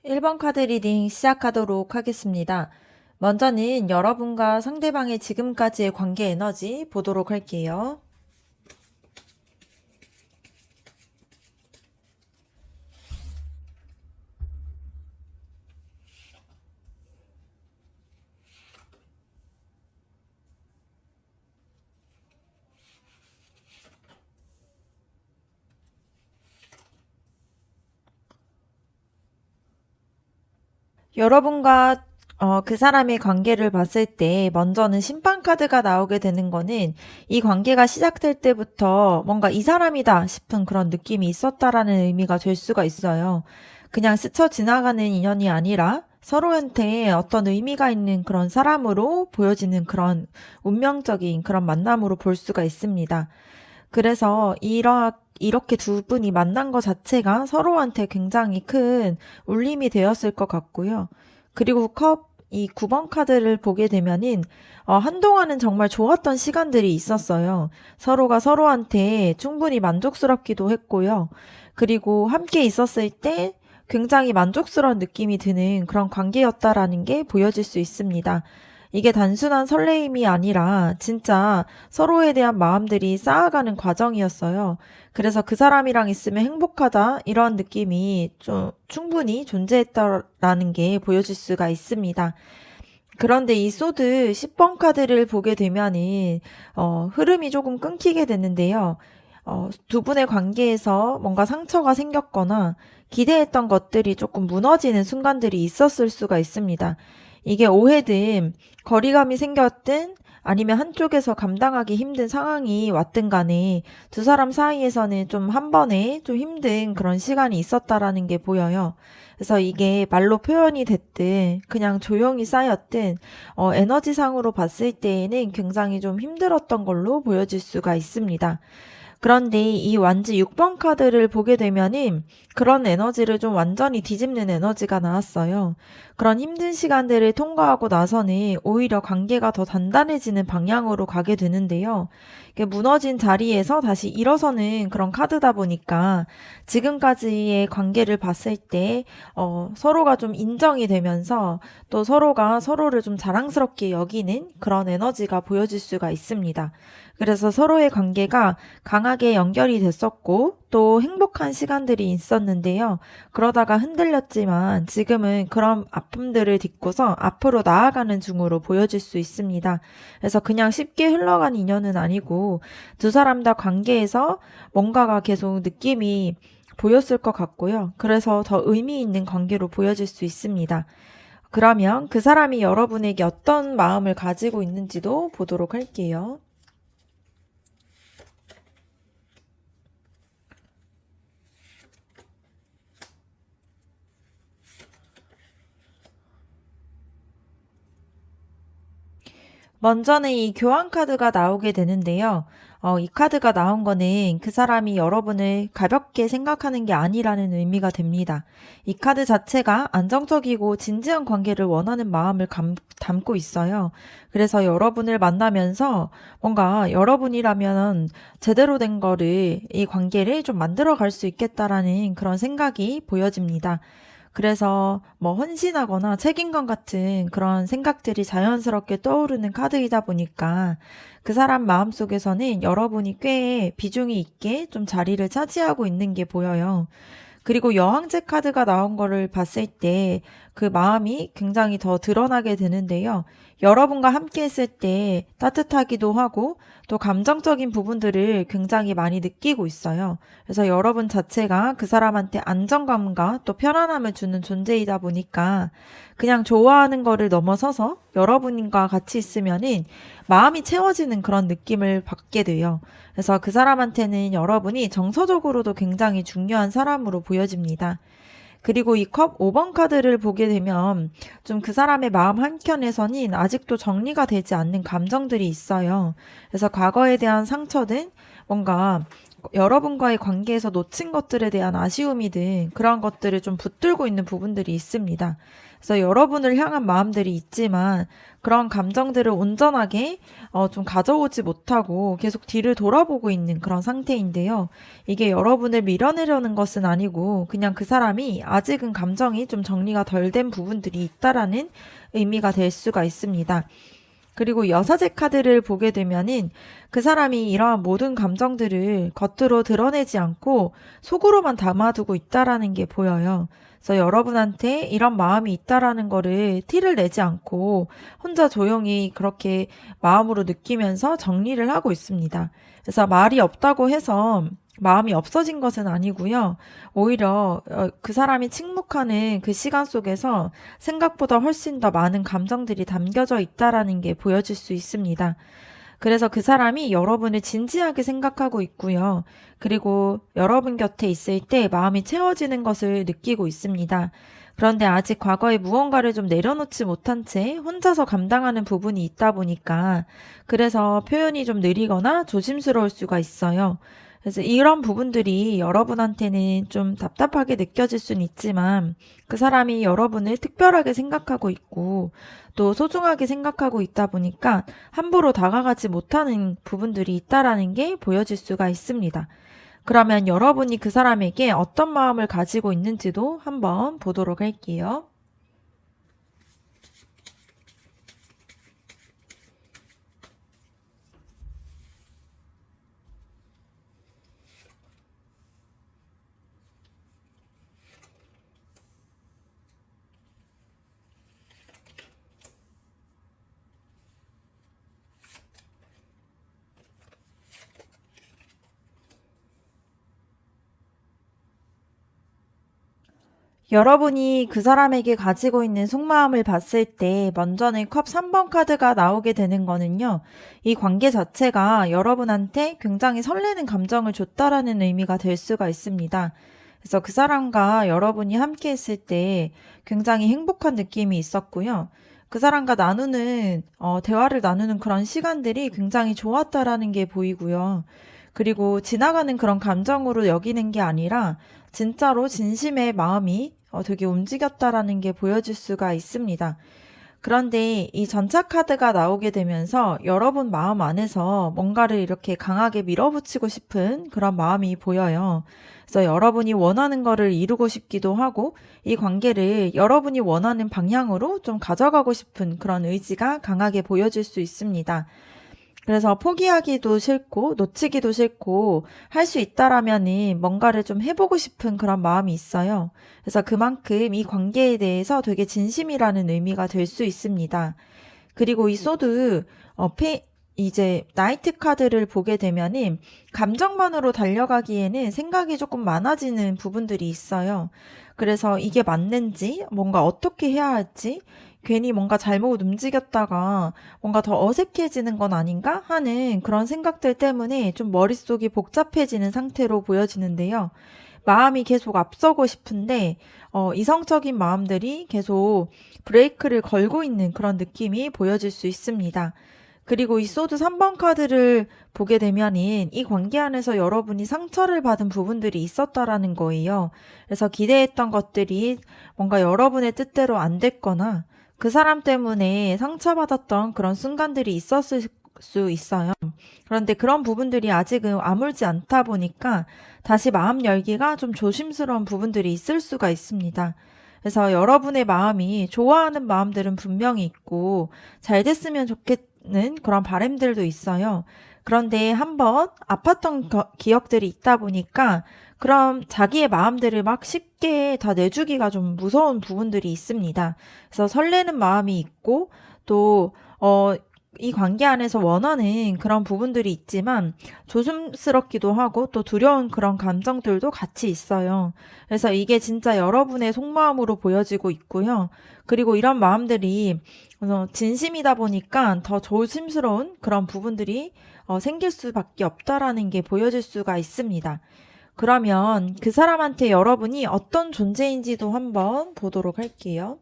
1번 카드 리딩 시작하도록 하겠습니다. 먼저는 여러분과 상대방의 지금까지의 관계 에너지 보도록 할게요. 여러분과 그 사람의 관계를 봤을 때 먼저는 심판 카드가 나오게 되는 거는 이 관계가 시작될 때부터 뭔가 이 사람이다 싶은 그런 느낌이 있었다라는 의미가 될 수가 있어요. 그냥 스쳐 지나가는 인연이 아니라 서로한테 어떤 의미가 있는 그런 사람으로 보여지는 그런 운명적인 그런 만남으로 볼 수가 있습니다. 그래서 이렇게 두 분이 만난 것 자체가 서로한테 굉장히 큰 울림이 되었을 것 같고요. 그리고 이 9번 카드를 보게 되면은, 한동안은 정말 좋았던 시간들이 있었어요. 서로가 서로한테 충분히 만족스럽기도 했고요. 그리고 함께 있었을 때 굉장히 만족스러운 느낌이 드는 그런 관계였다라는 게 보여질 수 있습니다. 이게 단순한 설레임이 아니라 진짜 서로에 대한 마음들이 쌓아가는 과정이었어요. 그래서 그 사람이랑 있으면 행복하다 이런 느낌이 좀 충분히 존재했다라는 게 보여질 수가 있습니다. 그런데 이 소드 10번 카드를 보게 되면은 흐름이 조금 끊기게 됐는데요. 두 분의 관계에서 뭔가 상처가 생겼거나 기대했던 것들이 조금 무너지는 순간들이 있었을 수가 있습니다. 이게 오해든 거리감이 생겼든 아니면 한쪽에서 감당하기 힘든 상황이 왔든 간에 두 사람 사이에서는 좀 한 번에 좀 힘든 그런 시간이 있었다라는 게 보여요. 그래서 이게 말로 표현이 됐든 그냥 조용히 쌓였든 에너지상으로 봤을 때에는 굉장히 좀 힘들었던 걸로 보여질 수가 있습니다. 그런데 이 완지 6번 카드를 보게 되면은 그런 에너지를 좀 완전히 뒤집는 에너지가 나왔어요. 그런 힘든 시간들을 통과하고 나서는 오히려 관계가 더 단단해지는 방향으로 가게 되는데요. 이게 무너진 자리에서 다시 일어서는 그런 카드다 보니까 지금까지의 관계를 봤을 때 서로가 좀 인정이 되면서 또 서로가 서로를 좀 자랑스럽게 여기는 그런 에너지가 보여질 수가 있습니다. 그래서 서로의 관계가 강하게 연결이 됐었고 또 행복한 시간들이 있었는데요. 그러다가 흔들렸지만 지금은 그런 아픔들을 딛고서 앞으로 나아가는 중으로 보여질 수 있습니다. 그래서 그냥 쉽게 흘러간 인연은 아니고 두 사람 다 관계에서 뭔가가 계속 느낌이 보였을 것 같고요. 그래서 더 의미 있는 관계로 보여질 수 있습니다. 그러면 그 사람이 여러분에게 어떤 마음을 가지고 있는지도 보도록 할게요. 먼저는 이 교환 카드가 나오게 되는데요. 이 카드가 나온 거는 그 사람이 여러분을 가볍게 생각하는 게 아니라는 의미가 됩니다. 이 카드 자체가 안정적이고 진지한 관계를 원하는 마음을 담고 있어요. 그래서 여러분을 만나면서 뭔가 여러분이라면 제대로 된 거를, 이 관계를 좀 만들어 갈 수 있겠다라는 그런 생각이 보여집니다. 그래서 뭐 헌신하거나 책임감 같은 그런 생각들이 자연스럽게 떠오르는 카드이다 보니까 그 사람 마음속에서는 여러분이 꽤 비중이 있게 좀 자리를 차지하고 있는 게 보여요. 그리고 여왕제 카드가 나온 거를 봤을 때 그 마음이 굉장히 더 드러나게 되는데요. 여러분과 함께 했을 때 따뜻하기도 하고 또 감정적인 부분들을 굉장히 많이 느끼고 있어요. 그래서 여러분 자체가 그 사람한테 안정감과 또 편안함을 주는 존재이다 보니까 그냥 좋아하는 거를 넘어서서 여러분과 같이 있으면은 마음이 채워지는 그런 느낌을 받게 돼요. 그래서 그 사람한테는 여러분이 정서적으로도 굉장히 중요한 사람으로 보여집니다. 그리고 이 컵 5번 카드를 보게 되면 좀 그 사람의 마음 한켠에서는 아직도 정리가 되지 않는 감정들이 있어요. 그래서 과거에 대한 상처든 뭔가 여러분과의 관계에서 놓친 것들에 대한 아쉬움이든 그런 것들을 좀 붙들고 있는 부분들이 있습니다. 그래서 여러분을 향한 마음들이 있지만 그런 감정들을 온전하게 좀 가져오지 못하고 계속 뒤를 돌아보고 있는 그런 상태인데요. 이게 여러분을 밀어내려는 것은 아니고 그냥 그 사람이 아직은 감정이 좀 정리가 덜 된 부분들이 있다라는 의미가 될 수가 있습니다. 그리고 여사제 카드를 보게 되면은 그 사람이 이러한 모든 감정들을 겉으로 드러내지 않고 속으로만 담아두고 있다라는 게 보여요. 그래서 여러분한테 이런 마음이 있다라는 거를 티를 내지 않고 혼자 조용히 그렇게 마음으로 느끼면서 정리를 하고 있습니다. 그래서 말이 없다고 해서 마음이 없어진 것은 아니고요. 오히려 그 사람이 침묵하는 그 시간 속에서 생각보다 훨씬 더 많은 감정들이 담겨져 있다라는 게 보여질 수 있습니다. 그래서 그 사람이 여러분을 진지하게 생각하고 있고요. 그리고 여러분 곁에 있을 때 마음이 채워지는 것을 느끼고 있습니다. 그런데 아직 과거에 무언가를 좀 내려놓지 못한 채 혼자서 감당하는 부분이 있다 보니까 그래서 표현이 좀 느리거나 조심스러울 수가 있어요. 그래서 이런 부분들이 여러분한테는 좀 답답하게 느껴질 수는 있지만 그 사람이 여러분을 특별하게 생각하고 있고 또 소중하게 생각하고 있다 보니까 함부로 다가가지 못하는 부분들이 있다라는 게 보여질 수가 있습니다. 그러면 여러분이 그 사람에게 어떤 마음을 가지고 있는지도 한번 보도록 할게요. 여러분이 그 사람에게 가지고 있는 속마음을 봤을 때 먼저는 컵 3번 카드가 나오게 되는 거는요. 이 관계 자체가 여러분한테 굉장히 설레는 감정을 줬다라는 의미가 될 수가 있습니다. 그래서 그 사람과 여러분이 함께 했을 때 굉장히 행복한 느낌이 있었고요. 그 사람과 대화를 나누는 그런 시간들이 굉장히 좋았다라는 게 보이고요. 그리고 지나가는 그런 감정으로 여기는 게 아니라 진짜로 진심의 마음이 되게 움직였다라는 게 보여질 수가 있습니다. 그런데 이 전차 카드가 나오게 되면서 여러분 마음 안에서 뭔가를 이렇게 강하게 밀어붙이고 싶은 그런 마음이 보여요. 그래서 여러분이 원하는 거를 이루고 싶기도 하고 이 관계를 여러분이 원하는 방향으로 좀 가져가고 싶은 그런 의지가 강하게 보여질 수 있습니다. 그래서 포기하기도 싫고 놓치기도 싫고 할 수 있다라면은 뭔가를 좀 해보고 싶은 그런 마음이 있어요. 그래서 그만큼 이 관계에 대해서 되게 진심이라는 의미가 될 수 있습니다. 그리고 이 소드 이제 나이트 카드를 보게 되면은 감정만으로 달려가기에는 생각이 조금 많아지는 부분들이 있어요. 그래서 이게 맞는지 뭔가 어떻게 해야 할지 괜히 뭔가 잘못 움직였다가 뭔가 더 어색해지는 건 아닌가 하는 그런 생각들 때문에 좀 머릿속이 복잡해지는 상태로 보여지는데요. 마음이 계속 앞서고 싶은데 이성적인 마음들이 계속 브레이크를 걸고 있는 그런 느낌이 보여질 수 있습니다. 그리고 이 소드 3번 카드를 보게 되면은 이 관계 안에서 여러분이 상처를 받은 부분들이 있었다라는 거예요. 그래서 기대했던 것들이 뭔가 여러분의 뜻대로 안 됐거나 그 사람 때문에 상처받았던 그런 순간들이 있었을 수 있어요. 그런데 그런 부분들이 아직은 아물지 않다 보니까 다시 마음 열기가 좀 조심스러운 부분들이 있을 수가 있습니다. 그래서 여러분의 마음이 좋아하는 마음들은 분명히 있고 잘 됐으면 좋겠는 그런 바람들도 있어요. 그런데 한번 아팠던 기억들이 있다 보니까 그럼 자기의 마음들을 막 쉽게 다 내주기가 좀 무서운 부분들이 있습니다. 그래서 설레는 마음이 있고 또 이 관계 안에서 원하는 그런 부분들이 있지만 조심스럽기도 하고 또 두려운 그런 감정들도 같이 있어요. 그래서 이게 진짜 여러분의 속마음으로 보여지고 있고요. 그리고 이런 마음들이 진심이다 보니까 더 조심스러운 그런 부분들이 생길 수밖에 없다라는 게 보여질 수가 있습니다. 그러면 그 사람한테 여러분이 어떤 존재인지도 한번 보도록 할게요.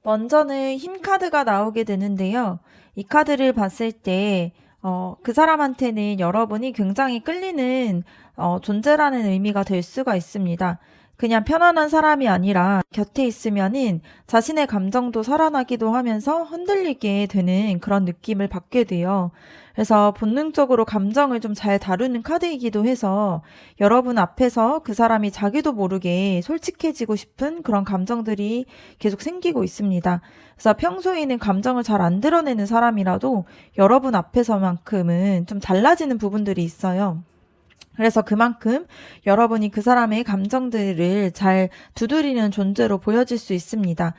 먼저는 힘 카드가 나오게 되는데요. 이 카드를 봤을 때, 그 사람한테는 여러분이 굉장히 끌리는, 존재라는 의미가 될 수가 있습니다. 그냥 편안한 사람이 아니라 곁에 있으면은 자신의 감정도 살아나기도 하면서 흔들리게 되는 그런 느낌을 받게 돼요. 그래서 본능적으로 감정을 좀 잘 다루는 카드이기도 해서 여러분 앞에서 그 사람이 자기도 모르게 솔직해지고 싶은 그런 감정들이 계속 생기고 있습니다. 그래서 평소에는 감정을 잘 안 드러내는 사람이라도 여러분 앞에서만큼은 좀 달라지는 부분들이 있어요. 그래서 그만큼 여러분이 그 사람의 감정들을 잘 두드리는 존재로 보여질 수 있습니다.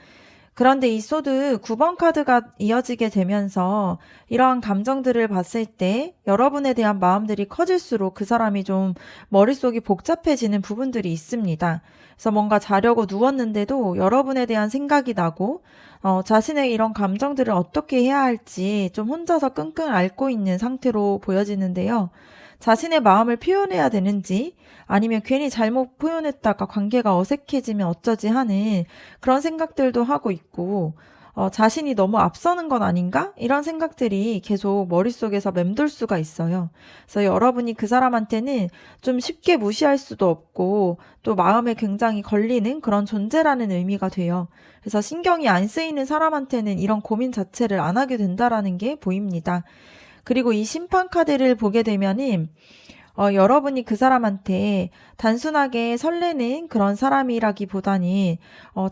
그런데 이 소드 9번 카드가 이어지게 되면서 이러한 감정들을 봤을 때 여러분에 대한 마음들이 커질수록 그 사람이 좀 머릿속이 복잡해지는 부분들이 있습니다. 그래서 뭔가 자려고 누웠는데도 여러분에 대한 생각이 나고 자신의 이런 감정들을 어떻게 해야 할지 좀 혼자서 끙끙 앓고 있는 상태로 보여지는데요. 자신의 마음을 표현해야 되는지 아니면 괜히 잘못 표현했다가 관계가 어색해지면 어쩌지 하는 그런 생각들도 하고 있고 자신이 너무 앞서는 건 아닌가? 이런 생각들이 계속 머릿속에서 맴돌 수가 있어요. 그래서 여러분이 그 사람한테는 좀 쉽게 무시할 수도 없고 또 마음에 굉장히 걸리는 그런 존재라는 의미가 돼요. 그래서 신경이 안 쓰이는 사람한테는 이런 고민 자체를 안 하게 된다라는 게 보입니다. 그리고 이 심판 카드를 보게 되면은 여러분이 그 사람한테 단순하게 설레는 그런 사람이라기보다는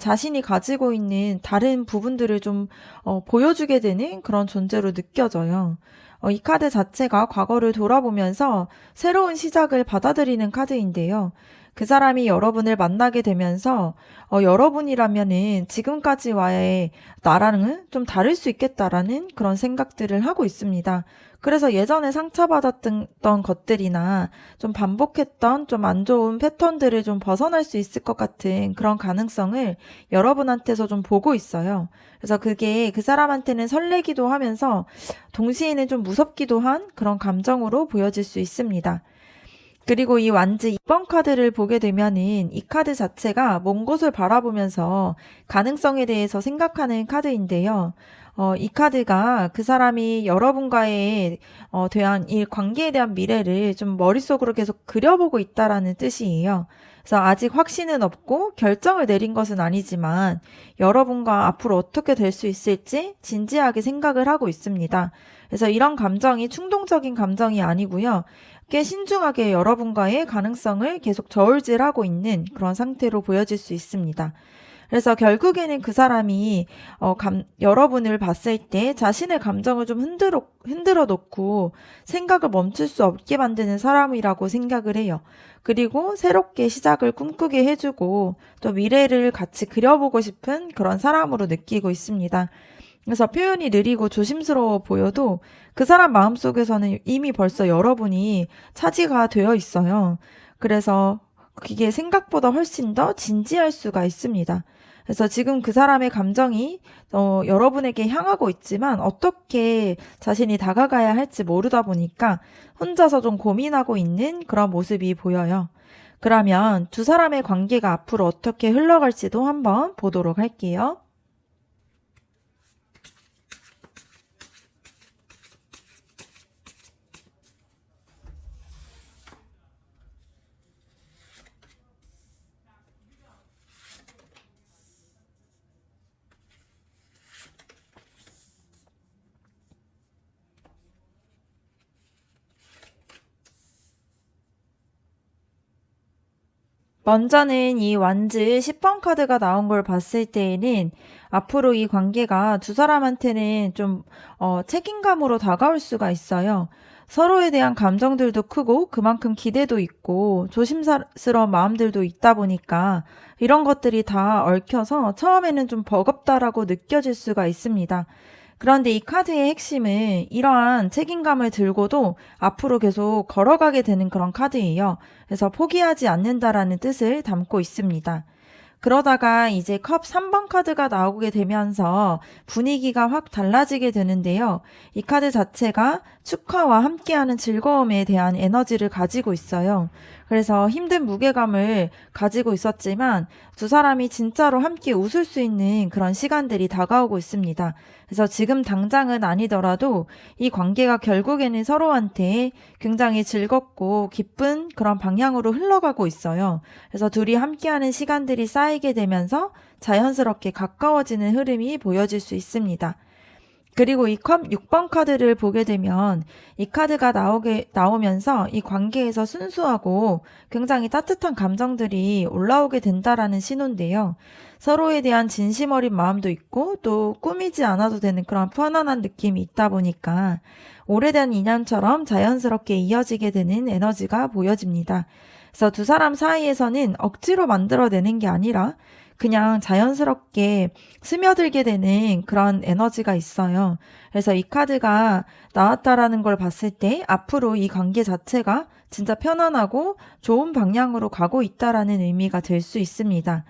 자신이 가지고 있는 다른 부분들을 좀 보여주게 되는 그런 존재로 느껴져요. 이 카드 자체가 과거를 돌아보면서 새로운 시작을 받아들이는 카드인데요. 그 사람이 여러분을 만나게 되면서 여러분이라면은 지금까지와의 나랑은 좀 다를 수 있겠다라는 그런 생각들을 하고 있습니다. 그래서 예전에 상처받았던 것들이나 좀 반복했던 좀 안 좋은 패턴들을 좀 벗어날 수 있을 것 같은 그런 가능성을 여러분한테서 좀 보고 있어요. 그래서 그게 그 사람한테는 설레기도 하면서 동시에는 좀 무섭기도 한 그런 감정으로 보여질 수 있습니다. 그리고 이 완즈 2번 카드를 보게 되면은 이 카드 자체가 먼 곳을 바라보면서 가능성에 대해서 생각하는 카드인데요. 이 카드가 그 사람이 여러분과의 대한 이 관계에 대한 미래를 좀 머릿속으로 계속 그려보고 있다라는 뜻이에요. 그래서 아직 확신은 없고 결정을 내린 것은 아니지만 여러분과 앞으로 어떻게 될 수 있을지 진지하게 생각을 하고 있습니다. 그래서 이런 감정이 충동적인 감정이 아니고요. 꽤 신중하게 여러분과의 가능성을 계속 저울질하고 있는 그런 상태로 보여질 수 있습니다. 그래서 결국에는 그 사람이 여러분을 봤을 때 자신의 감정을 좀 흔들어 놓고 생각을 멈출 수 없게 만드는 사람이라고 생각을 해요. 그리고 새롭게 시작을 꿈꾸게 해주고 또 미래를 같이 그려보고 싶은 그런 사람으로 느끼고 있습니다. 그래서 표현이 느리고 조심스러워 보여도 그 사람 마음속에서는 이미 벌써 여러분이 차지가 되어 있어요. 그래서 그게 생각보다 훨씬 더 진지할 수가 있습니다. 그래서 지금 그 사람의 감정이 여러분에게 향하고 있지만 어떻게 자신이 다가가야 할지 모르다 보니까 혼자서 좀 고민하고 있는 그런 모습이 보여요. 그러면 두 사람의 관계가 앞으로 어떻게 흘러갈지도 한번 보도록 할게요. 먼저는 이 완즈 10번 카드가 나온 걸 봤을 때에는 앞으로 이 관계가 두 사람한테는 좀 책임감으로 다가올 수가 있어요. 서로에 대한 감정들도 크고 그만큼 기대도 있고 조심스러운 마음들도 있다 보니까 이런 것들이 다 얽혀서 처음에는 좀 버겁다라고 느껴질 수가 있습니다. 그런데 이 카드의 핵심은 이러한 책임감을 들고도 앞으로 계속 걸어가게 되는 그런 카드예요. 그래서 포기하지 않는다라는 뜻을 담고 있습니다. 그러다가 이제 컵 3번 카드가 나오게 되면서 분위기가 확 달라지게 되는데요. 이 카드 자체가 축하와 함께하는 즐거움에 대한 에너지를 가지고 있어요. 그래서 힘든 무게감을 가지고 있었지만 두 사람이 진짜로 함께 웃을 수 있는 그런 시간들이 다가오고 있습니다. 그래서 지금 당장은 아니더라도 이 관계가 결국에는 서로한테 굉장히 즐겁고 기쁜 그런 방향으로 흘러가고 있어요. 그래서 둘이 함께하는 시간들이 쌓이게 되면서 자연스럽게 가까워지는 흐름이 보여질 수 있습니다. 그리고 이 컵 6번 카드를 보게 되면 이 카드가 나오면서 이 관계에서 순수하고 굉장히 따뜻한 감정들이 올라오게 된다라는 신호인데요. 서로에 대한 진심 어린 마음도 있고 또 꾸미지 않아도 되는 그런 편안한 느낌이 있다 보니까 오래된 인연처럼 자연스럽게 이어지게 되는 에너지가 보여집니다. 그래서 두 사람 사이에서는 억지로 만들어내는 게 아니라 그냥 자연스럽게 스며들게 되는 그런 에너지가 있어요. 그래서 이 카드가 나왔다라는 걸 봤을 때 앞으로 이 관계 자체가 진짜 편안하고 좋은 방향으로 가고 있다라는 의미가 될 수 있습니다.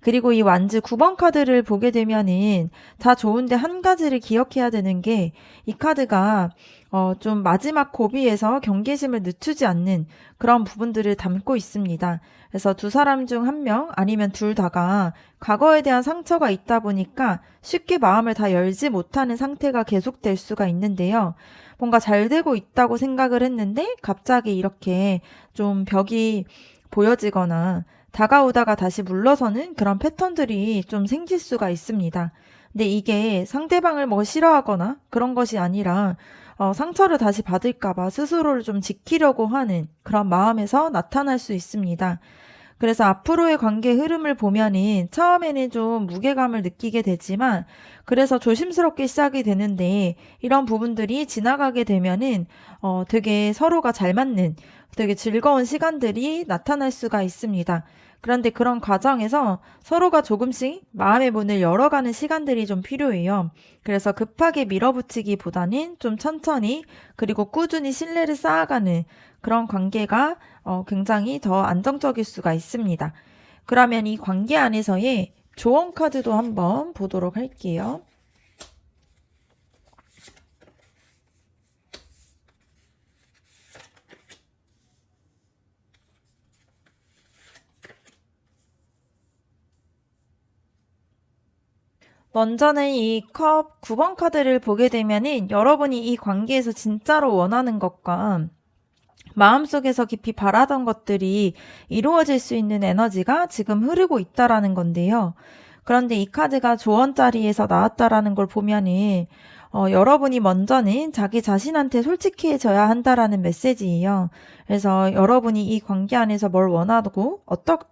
그리고 이 완즈 9번 카드를 보게 되면은 다 좋은데 한 가지를 기억해야 되는 게 이 카드가 좀 마지막 고비에서 경계심을 늦추지 않는 그런 부분들을 담고 있습니다. 그래서 두 사람 중 한 명 아니면 둘 다가 과거에 대한 상처가 있다 보니까 쉽게 마음을 다 열지 못하는 상태가 계속될 수가 있는데요. 뭔가 잘 되고 있다고 생각을 했는데 갑자기 이렇게 좀 벽이 보여지거나 다가오다가 다시 물러서는 그런 패턴들이 좀 생길 수가 있습니다. 근데 이게 상대방을 뭐 싫어하거나 그런 것이 아니라 상처를 다시 받을까봐 스스로를 좀 지키려고 하는 그런 마음에서 나타날 수 있습니다. 그래서 앞으로의 관계 흐름을 보면은 처음에는 좀 무게감을 느끼게 되지만 그래서 조심스럽게 시작이 되는데 이런 부분들이 지나가게 되면은 되게 서로가 잘 맞는 되게 즐거운 시간들이 나타날 수가 있습니다. 그런데 그런 과정에서 서로가 조금씩 마음의 문을 열어가는 시간들이 좀 필요해요. 그래서 급하게 밀어붙이기보다는 좀 천천히 그리고 꾸준히 신뢰를 쌓아가는 그런 관계가 굉장히 더 안정적일 수가 있습니다. 그러면 이 관계 안에서의 조언 카드도 한번 보도록 할게요. 먼저는 이 컵 9번 카드를 보게 되면은 여러분이 이 관계에서 진짜로 원하는 것과 마음속에서 깊이 바라던 것들이 이루어질 수 있는 에너지가 지금 흐르고 있다라는 건데요. 그런데 이 카드가 조언 자리에서 나왔다라는 걸 보면은 여러분이 먼저는 자기 자신한테 솔직해져야 한다라는 메시지예요. 그래서 여러분이 이 관계 안에서 뭘 원하고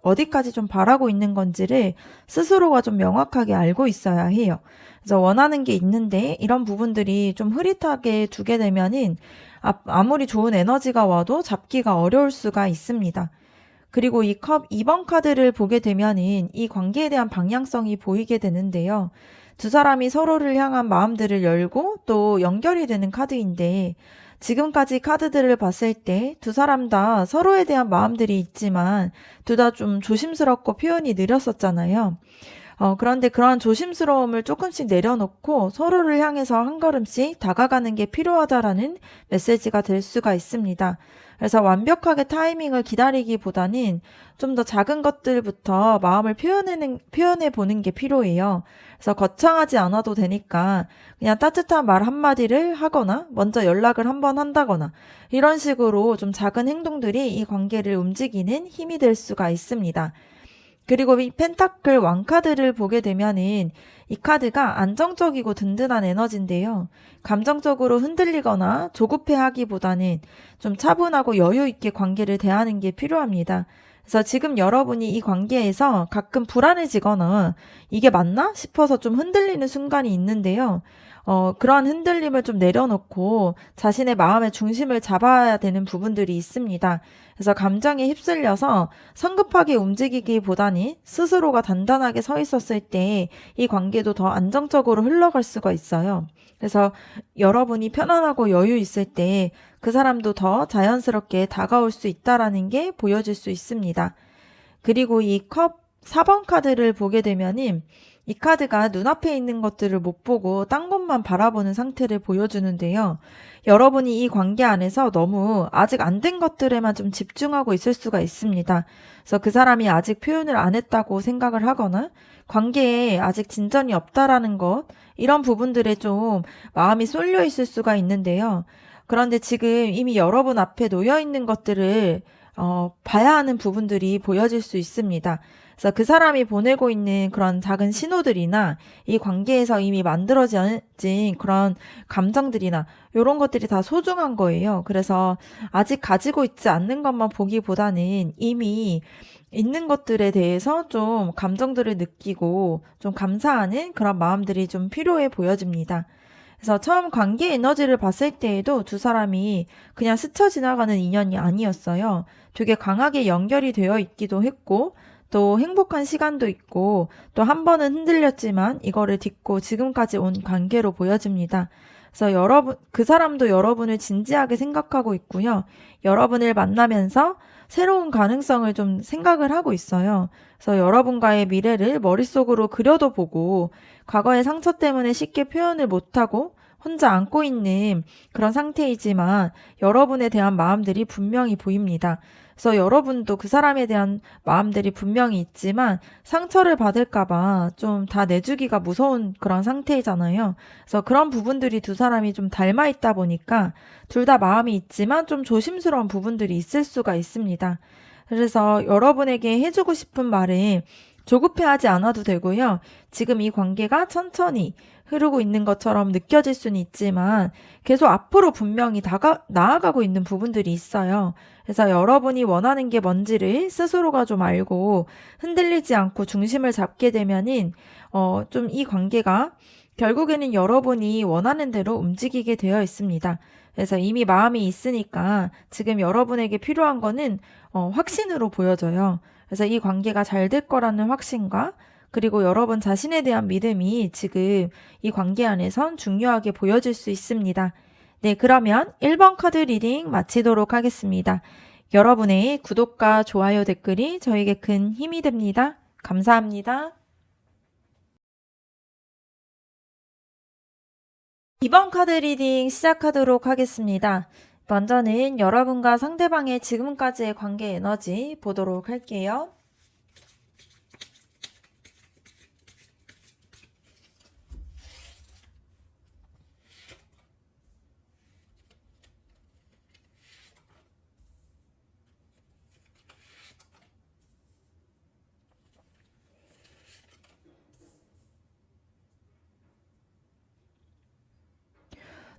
어디까지 좀 바라고 있는 건지를 스스로가 좀 명확하게 알고 있어야 해요. 그래서 원하는 게 있는데 이런 부분들이 좀 흐릿하게 두게 되면은 아무리 좋은 에너지가 와도 잡기가 어려울 수가 있습니다. 그리고 이 컵 2번 카드를 보게 되면은 이 관계에 대한 방향성이 보이게 되는데요. 두 사람이 서로를 향한 마음들을 열고 또 연결이 되는 카드인데 지금까지 카드들을 봤을 때 두 사람 다 서로에 대한 마음들이 있지만 둘 다 좀 조심스럽고 표현이 느렸었잖아요. 그런데 그러한 조심스러움을 조금씩 내려놓고 서로를 향해서 한 걸음씩 다가가는 게 필요하다라는 메시지가 될 수가 있습니다. 그래서 완벽하게 타이밍을 기다리기보다는 좀 더 작은 것들부터 마음을 표현해 보는 게 필요해요. 그래서 거창하지 않아도 되니까 그냥 따뜻한 말 한마디를 하거나 먼저 연락을 한번 한다거나 이런 식으로 좀 작은 행동들이 이 관계를 움직이는 힘이 될 수가 있습니다. 그리고 이 펜타클 왕카드를 보게 되면은 이 카드가 안정적이고 든든한 에너지인데요. 감정적으로 흔들리거나 조급해 하기보다는 좀 차분하고 여유 있게 관계를 대하는 게 필요합니다. 그래서 지금 여러분이 이 관계에서 가끔 불안해지거나 이게 맞나 싶어서 좀 흔들리는 순간이 있는데요. 그러한 흔들림을 좀 내려놓고 자신의 마음의 중심을 잡아야 되는 부분들이 있습니다. 그래서 감정에 휩쓸려서 성급하게 움직이기보다는 스스로가 단단하게 서 있었을 때 이 관계도 더 안정적으로 흘러갈 수가 있어요. 그래서 여러분이 편안하고 여유 있을 때 그 사람도 더 자연스럽게 다가올 수 있다라는 게 보여질 수 있습니다. 그리고 이 컵 4번 카드를 보게 되면은 이 카드가 눈앞에 있는 것들을 못 보고 딴 것만 바라보는 상태를 보여주는데요. 여러분이 이 관계 안에서 너무 아직 안 된 것들에만 좀 집중하고 있을 수가 있습니다. 그래서 그 사람이 아직 표현을 안 했다고 생각을 하거나 관계에 아직 진전이 없다라는 것, 이런 부분들에 좀 마음이 쏠려 있을 수가 있는데요. 그런데 지금 이미 여러분 앞에 놓여 있는 것들을 봐야 하는 부분들이 보여질 수 있습니다. 그래서 그 사람이 보내고 있는 그런 작은 신호들이나 이 관계에서 이미 만들어진 그런 감정들이나 이런 것들이 다 소중한 거예요. 그래서 아직 가지고 있지 않는 것만 보기보다는 이미 있는 것들에 대해서 좀 감정들을 느끼고 좀 감사하는 그런 마음들이 좀 필요해 보여집니다. 그래서 처음 관계 에너지를 봤을 때에도 두 사람이 그냥 스쳐 지나가는 인연이 아니었어요. 되게 강하게 연결이 되어 있기도 했고, 또 행복한 시간도 있고, 또 한 번은 흔들렸지만 이거를 딛고 지금까지 온 관계로 보여집니다. 그래서 그 사람도 여러분을 진지하게 생각하고 있고요. 여러분을 만나면서 새로운 가능성을 좀 생각을 하고 있어요. 그래서 여러분과의 미래를 머릿속으로 그려도 보고, 과거의 상처 때문에 쉽게 표현을 못하고 혼자 안고 있는 그런 상태이지만 여러분에 대한 마음들이 분명히 보입니다. 그래서 여러분도 그 사람에 대한 마음들이 분명히 있지만 상처를 받을까봐 좀 다 내주기가 무서운 그런 상태이잖아요. 그래서 그런 부분들이 두 사람이 좀 닮아 있다 보니까 둘 다 마음이 있지만 좀 조심스러운 부분들이 있을 수가 있습니다. 그래서 여러분에게 해주고 싶은 말은 조급해하지 않아도 되고요. 지금 이 관계가 천천히 흐르고 있는 것처럼 느껴질 수는 있지만 계속 앞으로 분명히 나아가고 있는 부분들이 있어요. 그래서 여러분이 원하는 게 뭔지를 스스로가 좀 알고 흔들리지 않고 중심을 잡게 되면은 좀 이 관계가 결국에는 여러분이 원하는 대로 움직이게 되어 있습니다. 그래서 이미 마음이 있으니까 지금 여러분에게 필요한 거는 확신으로 보여져요. 그래서 이 관계가 잘 될 거라는 확신과 그리고 여러분 자신에 대한 믿음이 지금 이 관계 안에선 중요하게 보여질 수 있습니다. 네, 그러면 1번 카드 리딩 마치도록 하겠습니다. 여러분의 구독과 좋아요 댓글이 저에게 큰 힘이 됩니다. 감사합니다. 2번 카드 리딩 시작하도록 하겠습니다. 먼저는 여러분과 상대방의 지금까지의 관계 에너지 보도록 할게요.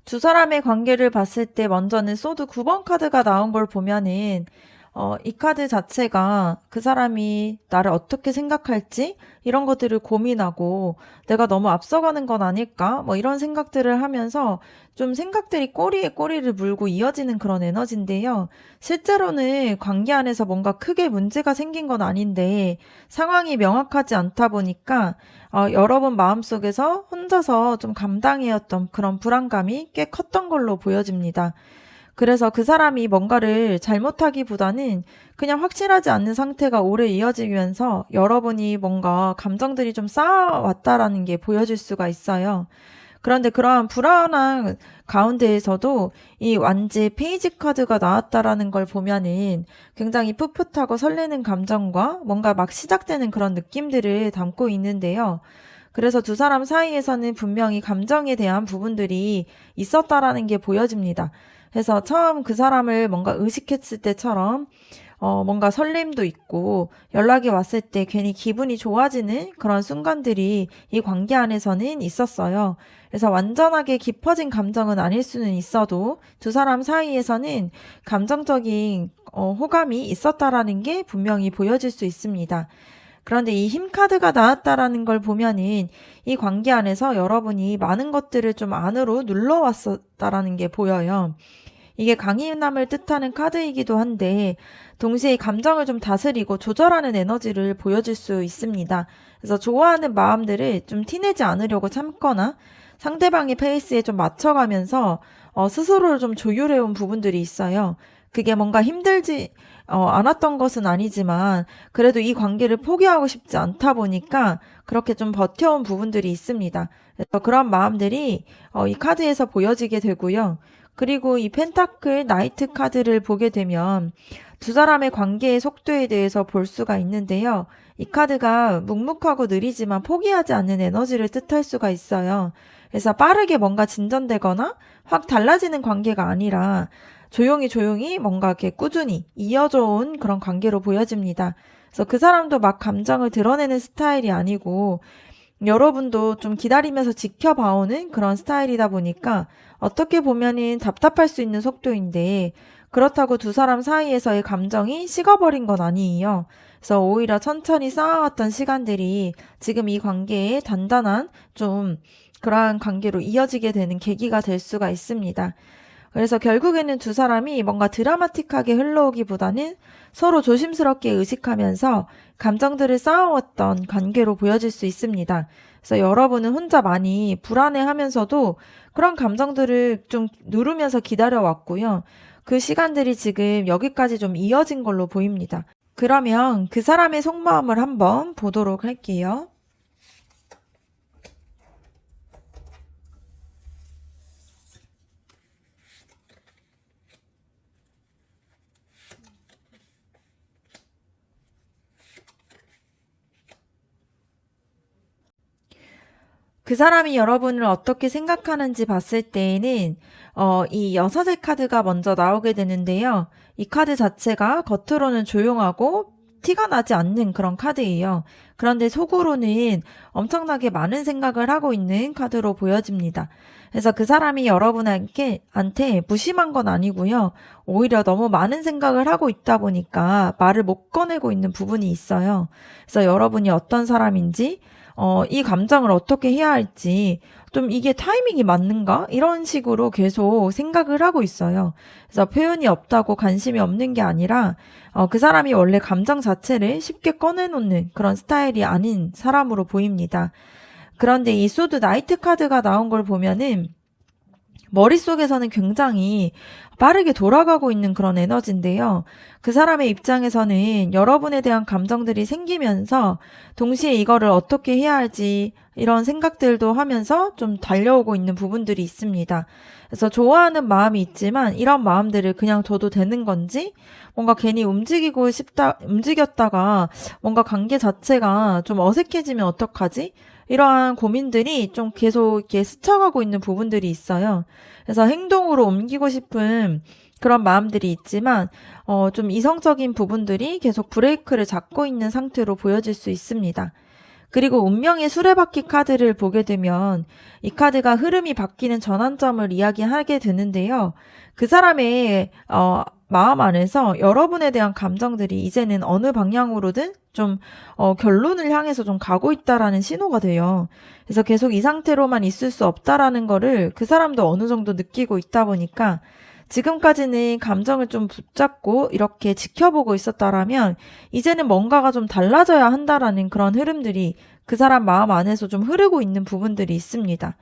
두 사람의 관계를 봤을 때 먼저는 소드 9번 카드가 나온 걸 보면은 이 카드 자체가 그 사람이 나를 어떻게 생각할지 이런 것들을 고민하고 내가 너무 앞서가는 건 아닐까? 뭐 이런 생각들을 하면서 좀 생각들이 꼬리에 꼬리를 물고 이어지는 그런 에너지인데요. 실제로는 관계 안에서 뭔가 크게 문제가 생긴 건 아닌데 상황이 명확하지 않다 보니까 여러분 마음속에서 혼자서 좀 감당해야 했던 그런 불안감이 꽤 컸던 걸로 보여집니다. 그래서 그 사람이 뭔가를 잘못하기보다는 그냥 확실하지 않는 상태가 오래 이어지면서 여러분이 뭔가 감정들이 좀 쌓아왔다라는 게 보여질 수가 있어요. 그런데 그러한 불안한 가운데에서도 이 완지 페이지 카드가 나왔다라는 걸 보면은 굉장히 풋풋하고 설레는 감정과 뭔가 막 시작되는 그런 느낌들을 담고 있는데요. 그래서 두 사람 사이에서는 분명히 감정에 대한 부분들이 있었다라는 게 보여집니다. 그래서 처음 그 사람을 뭔가 의식했을 때처럼 뭔가 설렘도 있고 연락이 왔을 때 괜히 기분이 좋아지는 그런 순간들이 이 관계 안에서는 있었어요. 그래서 완전하게 깊어진 감정은 아닐 수는 있어도 두 사람 사이에서는 감정적인 호감이 있었다라는 게 분명히 보여질 수 있습니다. 그런데 이 힘 카드가 나왔다라는 걸 보면은 이 관계 안에서 여러분이 많은 것들을 좀 안으로 눌러왔었다라는 게 보여요. 이게 강인함을 뜻하는 카드이기도 한데 동시에 감정을 좀 다스리고 조절하는 에너지를 보여줄 수 있습니다. 그래서 좋아하는 마음들을 좀 티내지 않으려고 참거나 상대방의 페이스에 좀 맞춰가면서 스스로를 좀 조율해온 부분들이 있어요. 그게 뭔가 힘들지 안 왔던 것은 아니지만 그래도 이 관계를 포기하고 싶지 않다 보니까 그렇게 좀 버텨온 부분들이 있습니다. 그래서 그런 마음들이 이 카드에서 보여지게 되고요. 그리고 이 펜타클 나이트 카드를 보게 되면 두 사람의 관계의 속도에 대해서 볼 수가 있는데요. 이 카드가 묵묵하고 느리지만 포기하지 않는 에너지를 뜻할 수가 있어요. 그래서 빠르게 뭔가 진전되거나 확 달라지는 관계가 아니라 조용히 조용히 뭔가 이렇게 꾸준히 이어져 온 그런 관계로 보여집니다. 그래서 그 사람도 막 감정을 드러내는 스타일이 아니고 여러분도 좀 기다리면서 지켜봐오는 그런 스타일이다 보니까 어떻게 보면은 답답할 수 있는 속도인데 그렇다고 두 사람 사이에서의 감정이 식어버린 건 아니에요. 그래서 오히려 천천히 쌓아왔던 시간들이 지금 이 관계에 단단한 좀 그러한 관계로 이어지게 되는 계기가 될 수가 있습니다. 그래서 결국에는 두 사람이 뭔가 드라마틱하게 흘러오기보다는 서로 조심스럽게 의식하면서 감정들을 쌓아왔던 관계로 보여질 수 있습니다. 그래서 여러분은 혼자 많이 불안해하면서도 그런 감정들을 좀 누르면서 기다려왔고요. 그 시간들이 지금 여기까지 좀 이어진 걸로 보입니다. 그러면 그 사람의 속마음을 한번 보도록 할게요. 그 사람이 여러분을 어떻게 생각하는지 봤을 때에는 이 여섯의 카드가 먼저 나오게 되는데요. 이 카드 자체가 겉으로는 조용하고 티가 나지 않는 그런 카드예요. 그런데 속으로는 엄청나게 많은 생각을 하고 있는 카드로 보여집니다. 그래서 그 사람이 여러분한테 무심한 건 아니고요. 오히려 너무 많은 생각을 하고 있다 보니까 말을 못 꺼내고 있는 부분이 있어요. 그래서 여러분이 어떤 사람인지 이 감정을 어떻게 해야 할지, 좀 이게 타이밍이 맞는가? 이런 식으로 계속 생각을 하고 있어요. 그래서 표현이 없다고 관심이 없는 게 아니라, 그 사람이 원래 감정 자체를 쉽게 꺼내놓는 그런 스타일이 아닌 사람으로 보입니다. 그런데 이 소드 나이트 카드가 나온 걸 보면은, 머릿속에서는 굉장히 빠르게 돌아가고 있는 그런 에너지인데요. 그 사람의 입장에서는 여러분에 대한 감정들이 생기면서 동시에 이거를 어떻게 해야 할지 이런 생각들도 하면서 좀 달려오고 있는 부분들이 있습니다. 그래서 좋아하는 마음이 있지만 이런 마음들을 그냥 둬도 되는 건지 뭔가 괜히 움직였다가 뭔가 관계 자체가 좀 어색해지면 어떡하지? 이러한 고민들이 좀 계속 이렇게 스쳐가고 있는 부분들이 있어요. 그래서 행동으로 옮기고 싶은 그런 마음들이 있지만, 좀 이성적인 부분들이 계속 브레이크를 잡고 있는 상태로 보여질 수 있습니다. 그리고 운명의 수레바퀴 카드를 보게 되면 이 카드가 흐름이 바뀌는 전환점을 이야기하게 되는데요. 그 사람의 마음 안에서 여러분에 대한 감정들이 이제는 어느 방향으로든 좀 결론을 향해서 좀 가고 있다라는 신호가 돼요. 그래서 계속 이 상태로만 있을 수 없다라는 거를 그 사람도 어느 정도 느끼고 있다 보니까 지금까지는 감정을 좀 붙잡고 이렇게 지켜보고 있었다라면 이제는 뭔가가 좀 달라져야 한다라는 그런 흐름들이 그 사람 마음 안에서 좀 흐르고 있는 부분들이 있습니다.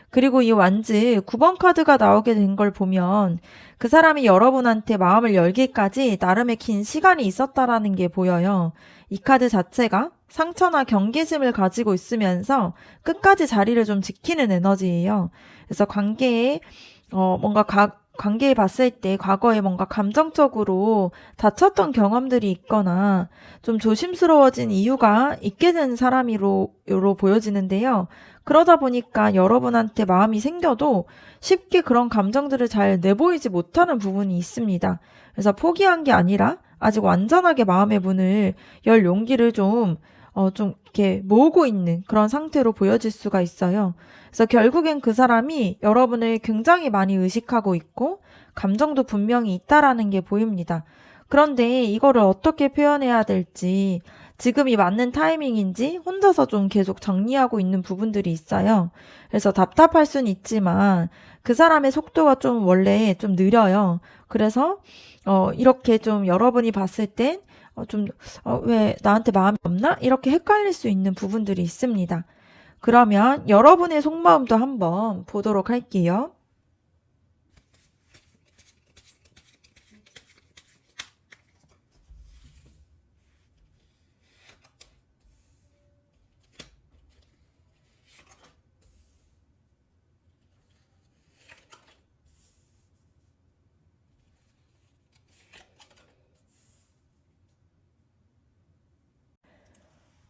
그리고 이 완즈 9번 카드가 나오게 된 걸 보면 그 사람이 여러분한테 마음을 열기까지 나름의 긴 시간이 있었다라는 게 보여요. 이 카드 자체가 상처나 경계심을 가지고 있으면서 끝까지 자리를 좀 지키는 에너지예요. 그래서 뭔가 관계에 봤을 때 과거에 뭔가 감정적으로 다쳤던 경험들이 있거나 좀 조심스러워진 이유가 있게 된 사람으로 보여지는데요. 그러다 보니까 여러분한테 마음이 생겨도 쉽게 그런 감정들을 잘 내보이지 못하는 부분이 있습니다. 그래서 포기한 게 아니라 아직 완전하게 마음의 문을 열 용기를 좀 이렇게 모으고 있는 그런 상태로 보여질 수가 있어요. 그래서 결국엔 그 사람이 여러분을 굉장히 많이 의식하고 있고 감정도 분명히 있다라는 게 보입니다. 그런데 이거를 어떻게 표현해야 될지 지금이 맞는 타이밍인지 혼자서 좀 계속 정리하고 있는 부분들이 있어요. 그래서 답답할 순 있지만 그 사람의 속도가 좀 원래 좀 느려요. 그래서 이렇게 좀 여러분이 봤을 땐 왜 나한테 마음이 없나? 이렇게 헷갈릴 수 있는 부분들이 있습니다. 그러면 여러분의 속마음도 한번 보도록 할게요.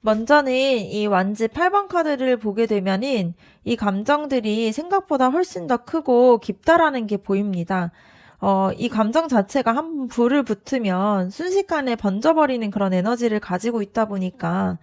먼저는 이 완즈 8번 카드를 보게 되면은 이 감정들이 생각보다 훨씬 더 크고 깊다라는 게 보입니다. 이 감정 자체가 한 번 불을 붙으면 순식간에 번져버리는 그런 에너지를 가지고 있다 보니까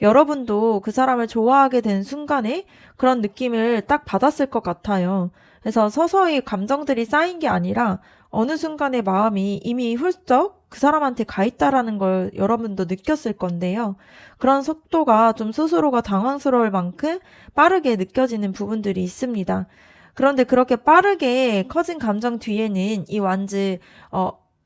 여러분도 그 사람을 좋아하게 된 순간에 그런 느낌을 딱 받았을 것 같아요. 그래서 서서히 감정들이 쌓인 게 아니라 어느 순간에 마음이 이미 훌쩍 그 사람한테 가 있다라는 걸 여러분도 느꼈을 건데요. 그런 속도가 좀 스스로가 당황스러울 만큼 빠르게 느껴지는 부분들이 있습니다. 그런데 그렇게 빠르게 커진 감정 뒤에는 이 완즈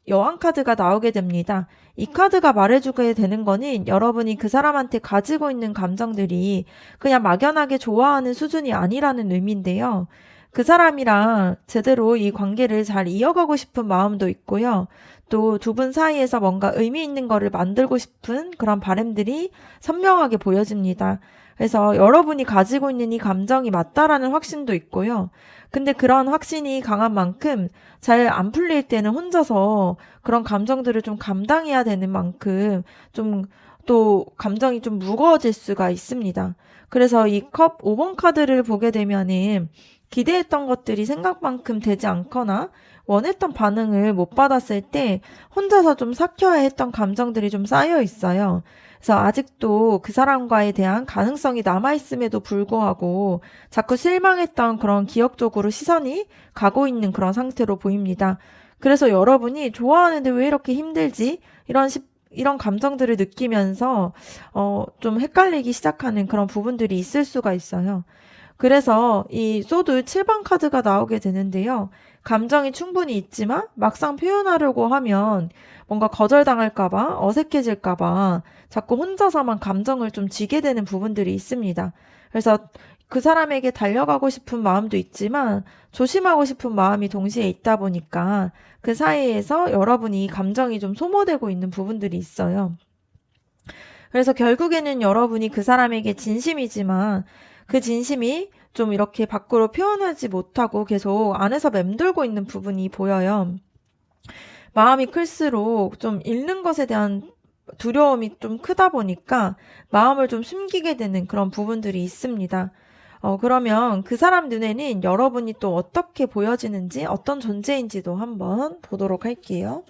여왕 카드가 나오게 됩니다. 이 카드가 말해주게 되는 거는 여러분이 그 사람한테 가지고 있는 감정들이 그냥 막연하게 좋아하는 수준이 아니라는 의미인데요. 그 사람이랑 제대로 이 관계를 잘 이어가고 싶은 마음도 있고요. 또 두 분 사이에서 뭔가 의미 있는 거를 만들고 싶은 그런 바람들이 선명하게 보여집니다. 그래서 여러분이 가지고 있는 이 감정이 맞다라는 확신도 있고요. 근데 그런 확신이 강한 만큼 잘 안 풀릴 때는 혼자서 그런 감정들을 좀 감당해야 되는 만큼 좀 또 감정이 좀 무거워질 수가 있습니다. 그래서 이 컵 5번 카드를 보게 되면은 기대했던 것들이 생각만큼 되지 않거나 원했던 반응을 못 받았을 때 혼자서 좀 삭혀야 했던 감정들이 좀 쌓여 있어요. 그래서 아직도 그 사람과에 대한 가능성이 남아있음에도 불구하고 자꾸 실망했던 그런 기억 쪽으로 시선이 가고 있는 그런 상태로 보입니다. 그래서 여러분이 좋아하는데 왜 이렇게 힘들지? 이런 감정들을 느끼면서 좀 헷갈리기 시작하는 그런 부분들이 있을 수가 있어요. 그래서 이 소드 7번 카드가 나오게 되는데요. 감정이 충분히 있지만 막상 표현하려고 하면 뭔가 거절당할까봐 어색해질까봐 자꾸 혼자서만 감정을 좀 쥐게 되는 부분들이 있습니다. 그래서 그 사람에게 달려가고 싶은 마음도 있지만 조심하고 싶은 마음이 동시에 있다 보니까 그 사이에서 여러분이 감정이 좀 소모되고 있는 부분들이 있어요. 그래서 결국에는 여러분이 그 사람에게 진심이지만 그 진심이 좀 이렇게 밖으로 표현하지 못하고 계속 안에서 맴돌고 있는 부분이 보여요. 마음이 클수록 좀 잃는 것에 대한 두려움이 좀 크다 보니까 마음을 좀 숨기게 되는 그런 부분들이 있습니다. 그러면 그 사람 눈에는 여러분이 또 어떻게 보여지는지, 어떤 존재인지도 한번 보도록 할게요.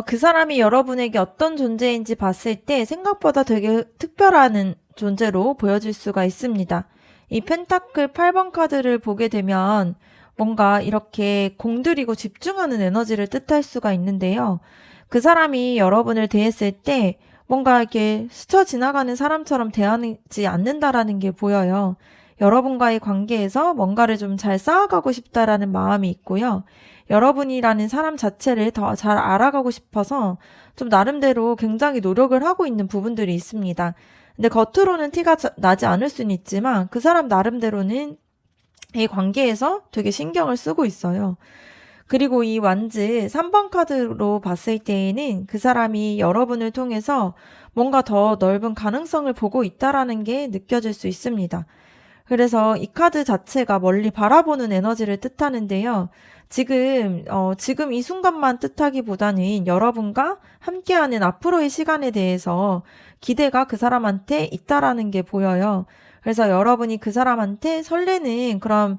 그 사람이 여러분에게 어떤 존재인지 봤을 때 생각보다 되게 특별한 존재로 보여질 수가 있습니다. 이 펜타클 8번 카드를 보게 되면 뭔가 이렇게 공들이고 집중하는 에너지를 뜻할 수가 있는데요. 그 사람이 여러분을 대했을 때 뭔가 이렇게 스쳐 지나가는 사람처럼 대하지 않는다라는 게 보여요. 여러분과의 관계에서 뭔가를 좀 잘 쌓아가고 싶다라는 마음이 있고요. 여러분이라는 사람 자체를 더 잘 알아가고 싶어서 좀 나름대로 굉장히 노력을 하고 있는 부분들이 있습니다. 근데 겉으로는 티가 나지 않을 수는 있지만 그 사람 나름대로는 이 관계에서 되게 신경을 쓰고 있어요. 그리고 이 완즈 3번 카드로 봤을 때에는 그 사람이 여러분을 통해서 뭔가 더 넓은 가능성을 보고 있다라는 게 느껴질 수 있습니다. 그래서 이 카드 자체가 멀리 바라보는 에너지를 뜻하는데요. 지금 이 순간만 뜻하기보다는 여러분과 함께하는 앞으로의 시간에 대해서 기대가 그 사람한테 있다라는 게 보여요. 그래서 여러분이 그 사람한테 설레는 그런,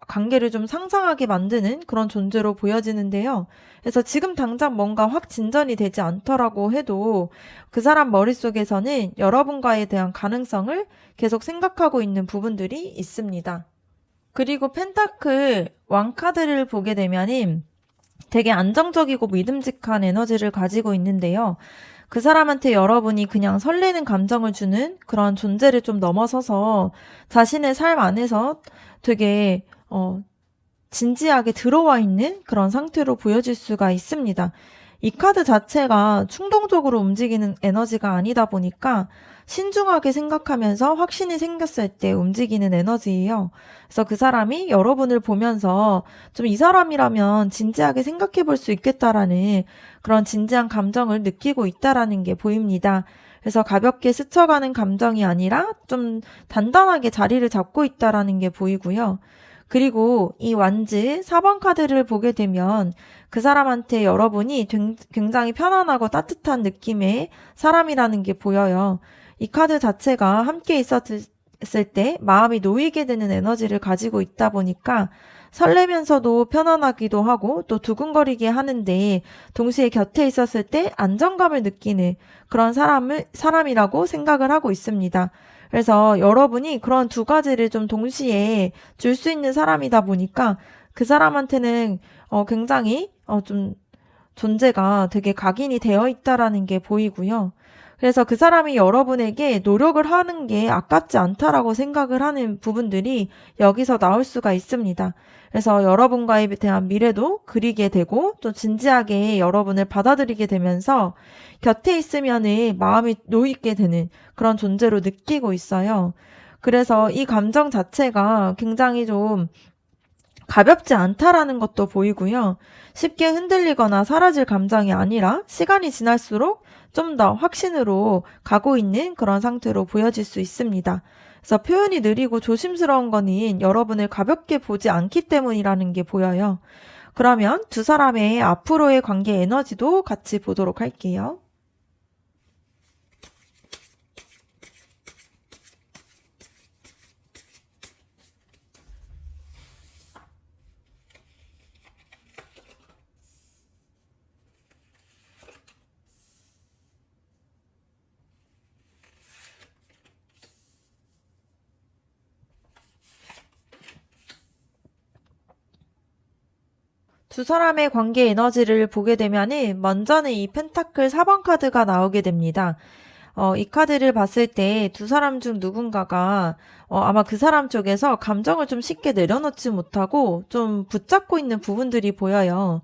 관계를 좀 상상하게 만드는 그런 존재로 보여지는데요. 그래서 지금 당장 뭔가 확 진전이 되지 않더라고 해도 그 사람 머릿속에서는 여러분과에 대한 가능성을 계속 생각하고 있는 부분들이 있습니다. 그리고 펜타클 왕 카드를 보게 되면은 되게 안정적이고 믿음직한 에너지를 가지고 있는데요. 그 사람한테 여러분이 그냥 설레는 감정을 주는 그런 존재를 좀 넘어서서 자신의 삶 안에서 되게 진지하게 들어와 있는 그런 상태로 보여질 수가 있습니다. 이 카드 자체가 충동적으로 움직이는 에너지가 아니다 보니까 신중하게 생각하면서 확신이 생겼을 때 움직이는 에너지예요. 그래서 그 사람이 여러분을 보면서 좀 이 사람이라면 진지하게 생각해 볼 수 있겠다라는 그런 진지한 감정을 느끼고 있다라는 게 보입니다. 그래서 가볍게 스쳐가는 감정이 아니라 좀 단단하게 자리를 잡고 있다라는 게 보이고요. 그리고 이 완즈 4번 카드를 보게 되면 그 사람한테 여러분이 굉장히 편안하고 따뜻한 느낌의 사람이라는 게 보여요. 이 카드 자체가 함께 있었을 때 마음이 놓이게 되는 에너지를 가지고 있다 보니까 설레면서도 편안하기도 하고 또 두근거리게 하는데 동시에 곁에 있었을 때 안정감을 느끼는 그런 사람이라고 생각을 하고 있습니다. 그래서 여러분이 그런 두 가지를 좀 동시에 줄 수 있는 사람이다 보니까 그 사람한테는 굉장히 좀 존재가 되게 각인이 되어 있다라는 게 보이고요. 그래서 그 사람이 여러분에게 노력을 하는 게 아깝지 않다라고 생각을 하는 부분들이 여기서 나올 수가 있습니다. 그래서 여러분과에 대한 미래도 그리게 되고 또 진지하게 여러분을 받아들이게 되면서 곁에 있으면은 마음이 놓이게 되는 그런 존재로 느끼고 있어요. 그래서 이 감정 자체가 굉장히 좀 가볍지 않다라는 것도 보이고요. 쉽게 흔들리거나 사라질 감정이 아니라 시간이 지날수록 좀 더 확신으로 가고 있는 그런 상태로 보여질 수 있습니다. 그래서 표현이 느리고 조심스러운 거는 여러분을 가볍게 보지 않기 때문이라는 게 보여요. 그러면 두 사람의 앞으로의 관계 에너지도 같이 보도록 할게요. 두 사람의 관계 에너지를 보게 되면은 먼저는 이 펜타클 4번 카드가 나오게 됩니다. 이 카드를 봤을 때 두 사람 중 누군가가 아마 그 사람 쪽에서 감정을 좀 쉽게 내려놓지 못하고 좀 붙잡고 있는 부분들이 보여요.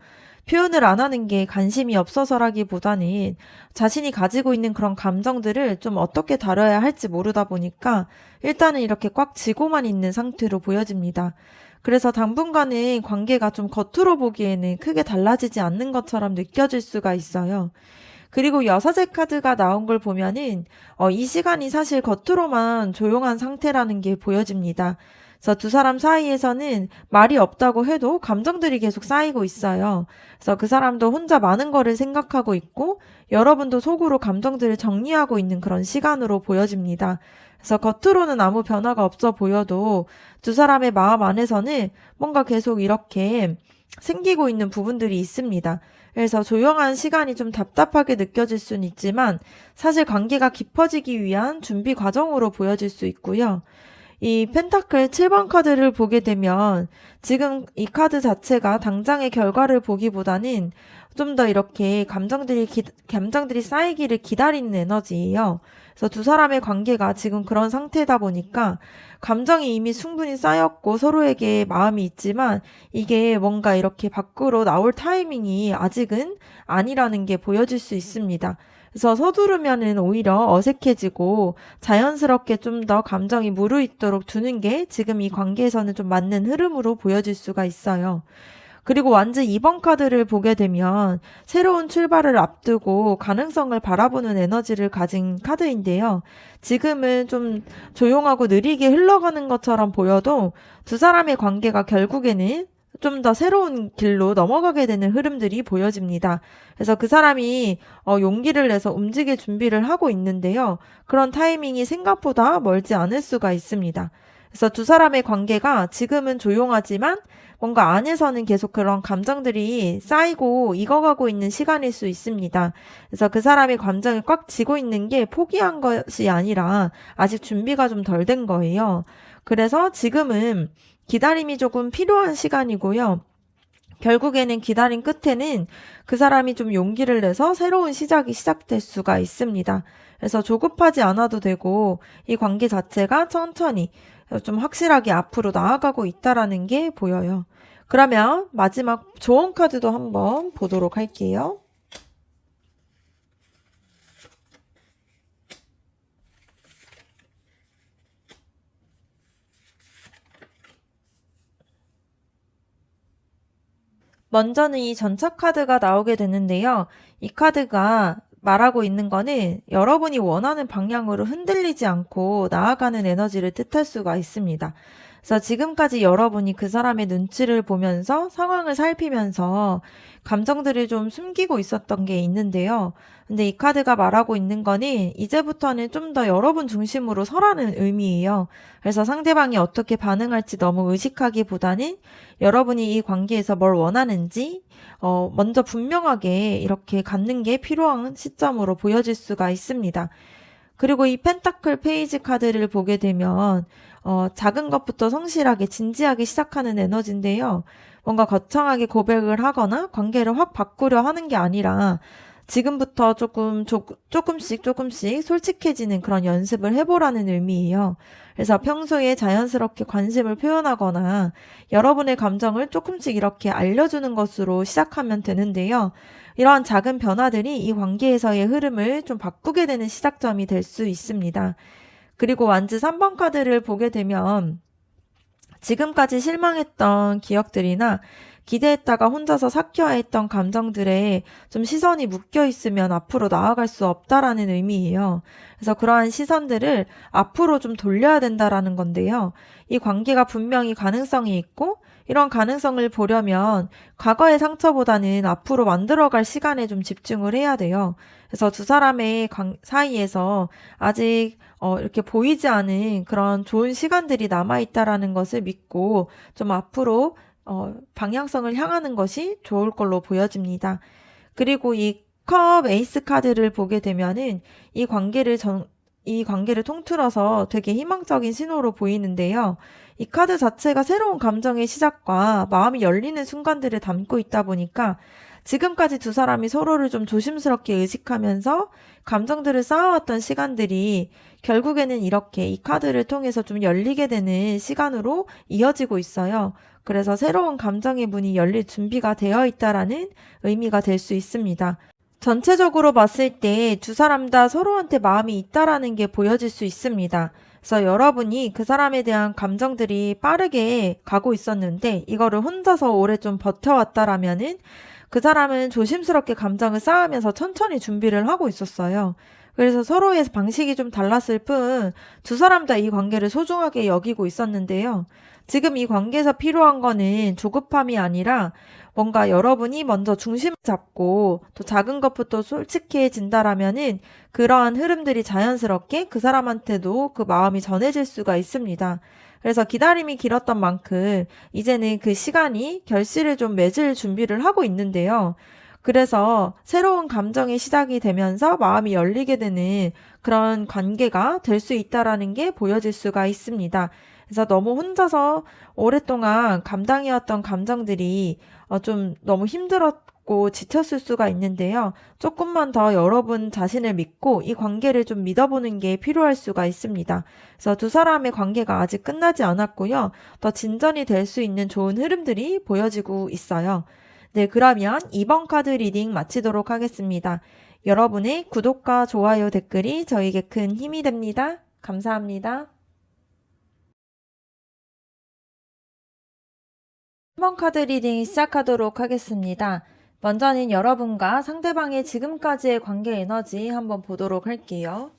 표현을 안 하는 게 관심이 없어서라기보다는 자신이 가지고 있는 그런 감정들을 좀 어떻게 다뤄야 할지 모르다 보니까 일단은 이렇게 꽉 쥐고만 있는 상태로 보여집니다. 그래서 당분간은 관계가 좀 겉으로 보기에는 크게 달라지지 않는 것처럼 느껴질 수가 있어요. 그리고 여사제 카드가 나온 걸 보면은 이 시간이 사실 겉으로만 조용한 상태라는 게 보여집니다. 그래서 두 사람 사이에서는 말이 없다고 해도 감정들이 계속 쌓이고 있어요. 그래서 그 사람도 혼자 많은 거를 생각하고 있고 여러분도 속으로 감정들을 정리하고 있는 그런 시간으로 보여집니다. 그래서 겉으로는 아무 변화가 없어 보여도 두 사람의 마음 안에서는 뭔가 계속 이렇게 생기고 있는 부분들이 있습니다. 그래서 조용한 시간이 좀 답답하게 느껴질 수는 있지만 사실 관계가 깊어지기 위한 준비 과정으로 보여질 수 있고요. 이 펜타클 7번 카드를 보게 되면 지금 이 카드 자체가 당장의 결과를 보기보다는 좀 더 이렇게 감정들이 쌓이기를 기다리는 에너지예요. 그래서 두 사람의 관계가 지금 그런 상태다 보니까 감정이 이미 충분히 쌓였고 서로에게 마음이 있지만 이게 뭔가 이렇게 밖으로 나올 타이밍이 아직은 아니라는 게 보여질 수 있습니다. 그래서 서두르면은 오히려 어색해지고 자연스럽게 좀 더 감정이 무르익도록 두는 게 지금 이 관계에서는 좀 맞는 흐름으로 보여질 수가 있어요. 그리고 완즈 2번 카드를 보게 되면 새로운 출발을 앞두고 가능성을 바라보는 에너지를 가진 카드인데요. 지금은 좀 조용하고 느리게 흘러가는 것처럼 보여도 두 사람의 관계가 결국에는 좀 더 새로운 길로 넘어가게 되는 흐름들이 보여집니다. 그래서 그 사람이 용기를 내서 움직일 준비를 하고 있는데요. 그런 타이밍이 생각보다 멀지 않을 수가 있습니다. 그래서 두 사람의 관계가 지금은 조용하지만 뭔가 안에서는 계속 그런 감정들이 쌓이고 익어가고 있는 시간일 수 있습니다. 그래서 그 사람의 감정을 꽉 쥐고 있는 게 포기한 것이 아니라 아직 준비가 좀 덜 된 거예요. 그래서 지금은 기다림이 조금 필요한 시간이고요. 결국에는 기다림 끝에는 그 사람이 좀 용기를 내서 새로운 시작이 시작될 수가 있습니다. 그래서 조급하지 않아도 되고 이 관계 자체가 천천히 좀 확실하게 앞으로 나아가고 있다라는 게 보여요. 그러면 마지막 조언 카드도 한번 보도록 할게요. 먼저는 이 전차 카드가 나오게 되는데요. 이 카드가 말하고 있는 거는 여러분이 원하는 방향으로 흔들리지 않고 나아가는 에너지를 뜻할 수가 있습니다. 그래서 지금까지 여러분이 그 사람의 눈치를 보면서 상황을 살피면서 감정들을 좀 숨기고 있었던 게 있는데요. 근데 이 카드가 말하고 있는 거는 이제부터는 좀 더 여러분 중심으로 서라는 의미예요. 그래서 상대방이 어떻게 반응할지 너무 의식하기보다는 여러분이 이 관계에서 뭘 원하는지 먼저 분명하게 이렇게 갖는 게 필요한 시점으로 보여질 수가 있습니다. 그리고 이 펜타클 페이지 카드를 보게 되면 작은 것부터 성실하게 진지하게 시작하는 에너지인데요. 뭔가 거창하게 고백을 하거나 관계를 확 바꾸려 하는 게 아니라 지금부터 조금씩 솔직해지는 그런 연습을 해보라는 의미예요. 그래서 평소에 자연스럽게 관심을 표현하거나 여러분의 감정을 조금씩 이렇게 알려주는 것으로 시작하면 되는데요. 이러한 작은 변화들이 이 관계에서의 흐름을 좀 바꾸게 되는 시작점이 될 수 있습니다. 그리고 완즈 3번 카드를 보게 되면 지금까지 실망했던 기억들이나 기대했다가 혼자서 삭혀했던 감정들에 좀 시선이 묶여 있으면 앞으로 나아갈 수 없다라는 의미예요. 그래서 그러한 시선들을 앞으로 좀 돌려야 된다라는 건데요. 이 관계가 분명히 가능성이 있고 이런 가능성을 보려면 과거의 상처보다는 앞으로 만들어갈 시간에 좀 집중을 해야 돼요. 그래서 두 사람의 사이에서 아직 이렇게 보이지 않은 그런 좋은 시간들이 남아있다라는 것을 믿고 좀 앞으로 방향성을 향하는 것이 좋을 걸로 보여집니다. 그리고 이 컵 에이스 카드를 보게 되면은 이 관계를 통틀어서 되게 희망적인 신호로 보이는데요. 이 카드 자체가 새로운 감정의 시작과 마음이 열리는 순간들을 담고 있다 보니까 지금까지 두 사람이 서로를 좀 조심스럽게 의식하면서 감정들을 쌓아왔던 시간들이 결국에는 이렇게 이 카드를 통해서 좀 열리게 되는 시간으로 이어지고 있어요. 그래서 새로운 감정의 문이 열릴 준비가 되어 있다라는 의미가 될 수 있습니다. 전체적으로 봤을 때 두 사람 다 서로한테 마음이 있다라는 게 보여질 수 있습니다. 그래서 여러분이 그 사람에 대한 감정들이 빠르게 가고 있었는데 이거를 혼자서 오래 좀 버텨왔다라면은 그 사람은 조심스럽게 감정을 쌓으면서 천천히 준비를 하고 있었어요. 그래서 서로의 방식이 좀 달랐을 뿐 두 사람 다 이 관계를 소중하게 여기고 있었는데요. 지금 이 관계에서 필요한 거는 조급함이 아니라 뭔가 여러분이 먼저 중심을 잡고 또 작은 것부터 솔직해진다라면은 그러한 흐름들이 자연스럽게 그 사람한테도 그 마음이 전해질 수가 있습니다. 그래서 기다림이 길었던 만큼 이제는 그 시간이 결실을 좀 맺을 준비를 하고 있는데요. 그래서 새로운 감정의 시작이 되면서 마음이 열리게 되는 그런 관계가 될 수 있다라는 게 보여질 수가 있습니다. 그래서 너무 혼자서 오랫동안 감당해왔던 감정들이 좀 너무 힘들었고 지쳤을 수가 있는데요. 조금만 더 여러분 자신을 믿고 이 관계를 좀 믿어보는 게 필요할 수가 있습니다. 그래서 두 사람의 관계가 아직 끝나지 않았고요. 더 진전이 될 수 있는 좋은 흐름들이 보여지고 있어요. 네, 그러면 2번 카드 리딩 마치도록 하겠습니다. 여러분의 구독과 좋아요 댓글이 저에게 큰 힘이 됩니다. 감사합니다. 3번 카드 리딩 시작하도록 하겠습니다. 먼저는 여러분과 상대방의 지금까지의 관계 에너지 한번 보도록 할게요.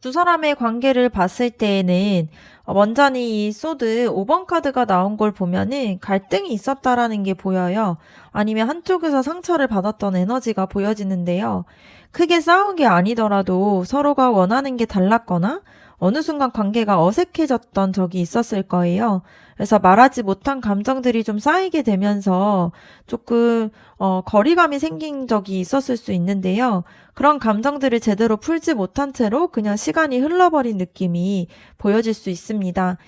두 사람의 관계를 봤을 때에는 먼저는 이 소드 5번 카드가 나온 걸 보면은 갈등이 있었다라는 게 보여요. 아니면 한쪽에서 상처를 받았던 에너지가 보여지는데요. 크게 싸운 게 아니더라도 서로가 원하는 게 달랐거나 어느 순간 관계가 어색해졌던 적이 있었을 거예요. 그래서 말하지 못한 감정들이 좀 쌓이게 되면서 조금 거리감이 생긴 적이 있었을 수 있는데요. 그런 감정들을 제대로 풀지 못한 채로 그냥 시간이 흘러버린 느낌이 보여질 수 있습니다.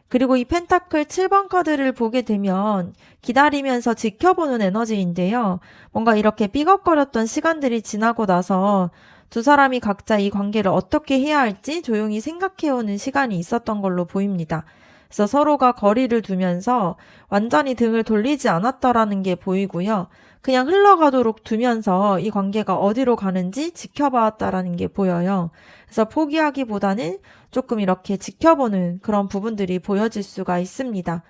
그리고 이 펜타클 7번 카드를 보게 되면 기다리면서 지켜보는 에너지인데요. 뭔가 이렇게 삐걱거렸던 시간들이 지나고 나서 두 사람이 각자 이 관계를 어떻게 해야 할지 조용히 생각해오는 시간이 있었던 걸로 보입니다. 그래서 서로가 거리를 두면서 완전히 등을 돌리지 않았다라는 게 보이고요. 그냥 흘러가도록 두면서 이 관계가 어디로 가는지 지켜봤다라는 게 보여요. 그래서 포기하기보다는 조금 이렇게 지켜보는 그런 부분들이 보여질 수가 있습니다.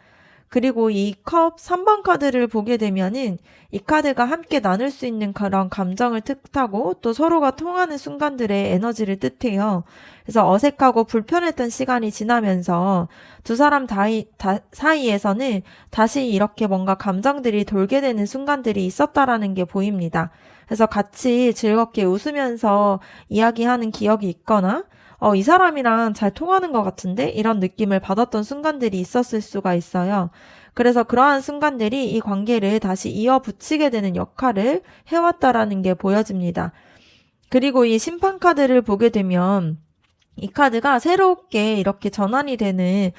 그리고 이 컵 3번 카드를 보게 되면은 이 카드가 함께 나눌 수 있는 그런 감정을 뜻하고 또 서로가 통하는 순간들의 에너지를 뜻해요. 그래서 어색하고 불편했던 시간이 지나면서 두 사람 사이에서는 다시 이렇게 뭔가 감정들이 돌게 되는 순간들이 있었다라는 게 보입니다. 그래서 같이 즐겁게 웃으면서 이야기하는 기억이 있거나 이 사람이랑 잘 통하는 것 같은데? 이런 느낌을 받았던 순간들이 있었을 수가 있어요. 그래서 그러한 순간들이 이 관계를 다시 이어붙이게 되는 역할을 해왔다라는 게 보여집니다. 그리고 이 심판 카드를 보게 되면 이 카드가 새롭게 이렇게 전환이 되는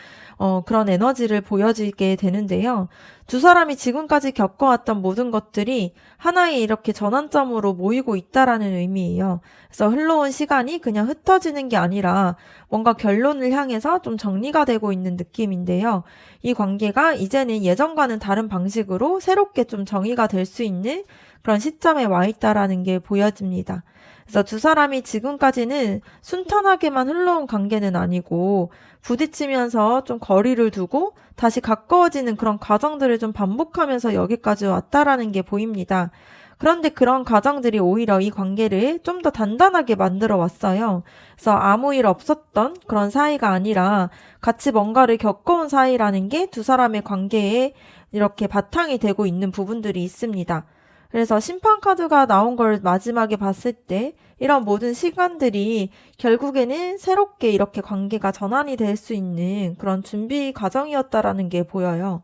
그런 에너지를 보여지게 되는데요. 두 사람이 지금까지 겪어왔던 모든 것들이 하나의 이렇게 전환점으로 모이고 있다라는 의미예요. 그래서 흘러온 시간이 그냥 흩어지는 게 아니라 뭔가 결론을 향해서 좀 정리가 되고 있는 느낌인데요. 이 관계가 이제는 예전과는 다른 방식으로 새롭게 좀 정의가 될 수 있는 그런 시점에 와 있다라는 게 보여집니다. 그래서 두 사람이 지금까지는 순탄하게만 흘러온 관계는 아니고 부딪히면서 좀 거리를 두고 다시 가까워지는 그런 과정들을 좀 반복하면서 여기까지 왔다라는 게 보입니다. 그런데 그런 과정들이 오히려 이 관계를 좀 더 단단하게 만들어 왔어요. 그래서 아무 일 없었던 그런 사이가 아니라 같이 뭔가를 겪어온 사이라는 게 두 사람의 관계에 이렇게 바탕이 되고 있는 부분들이 있습니다. 그래서 심판 카드가 나온 걸 마지막에 봤을 때 이런 모든 시간들이 결국에는 새롭게 이렇게 관계가 전환이 될 수 있는 그런 준비 과정이었다라는 게 보여요.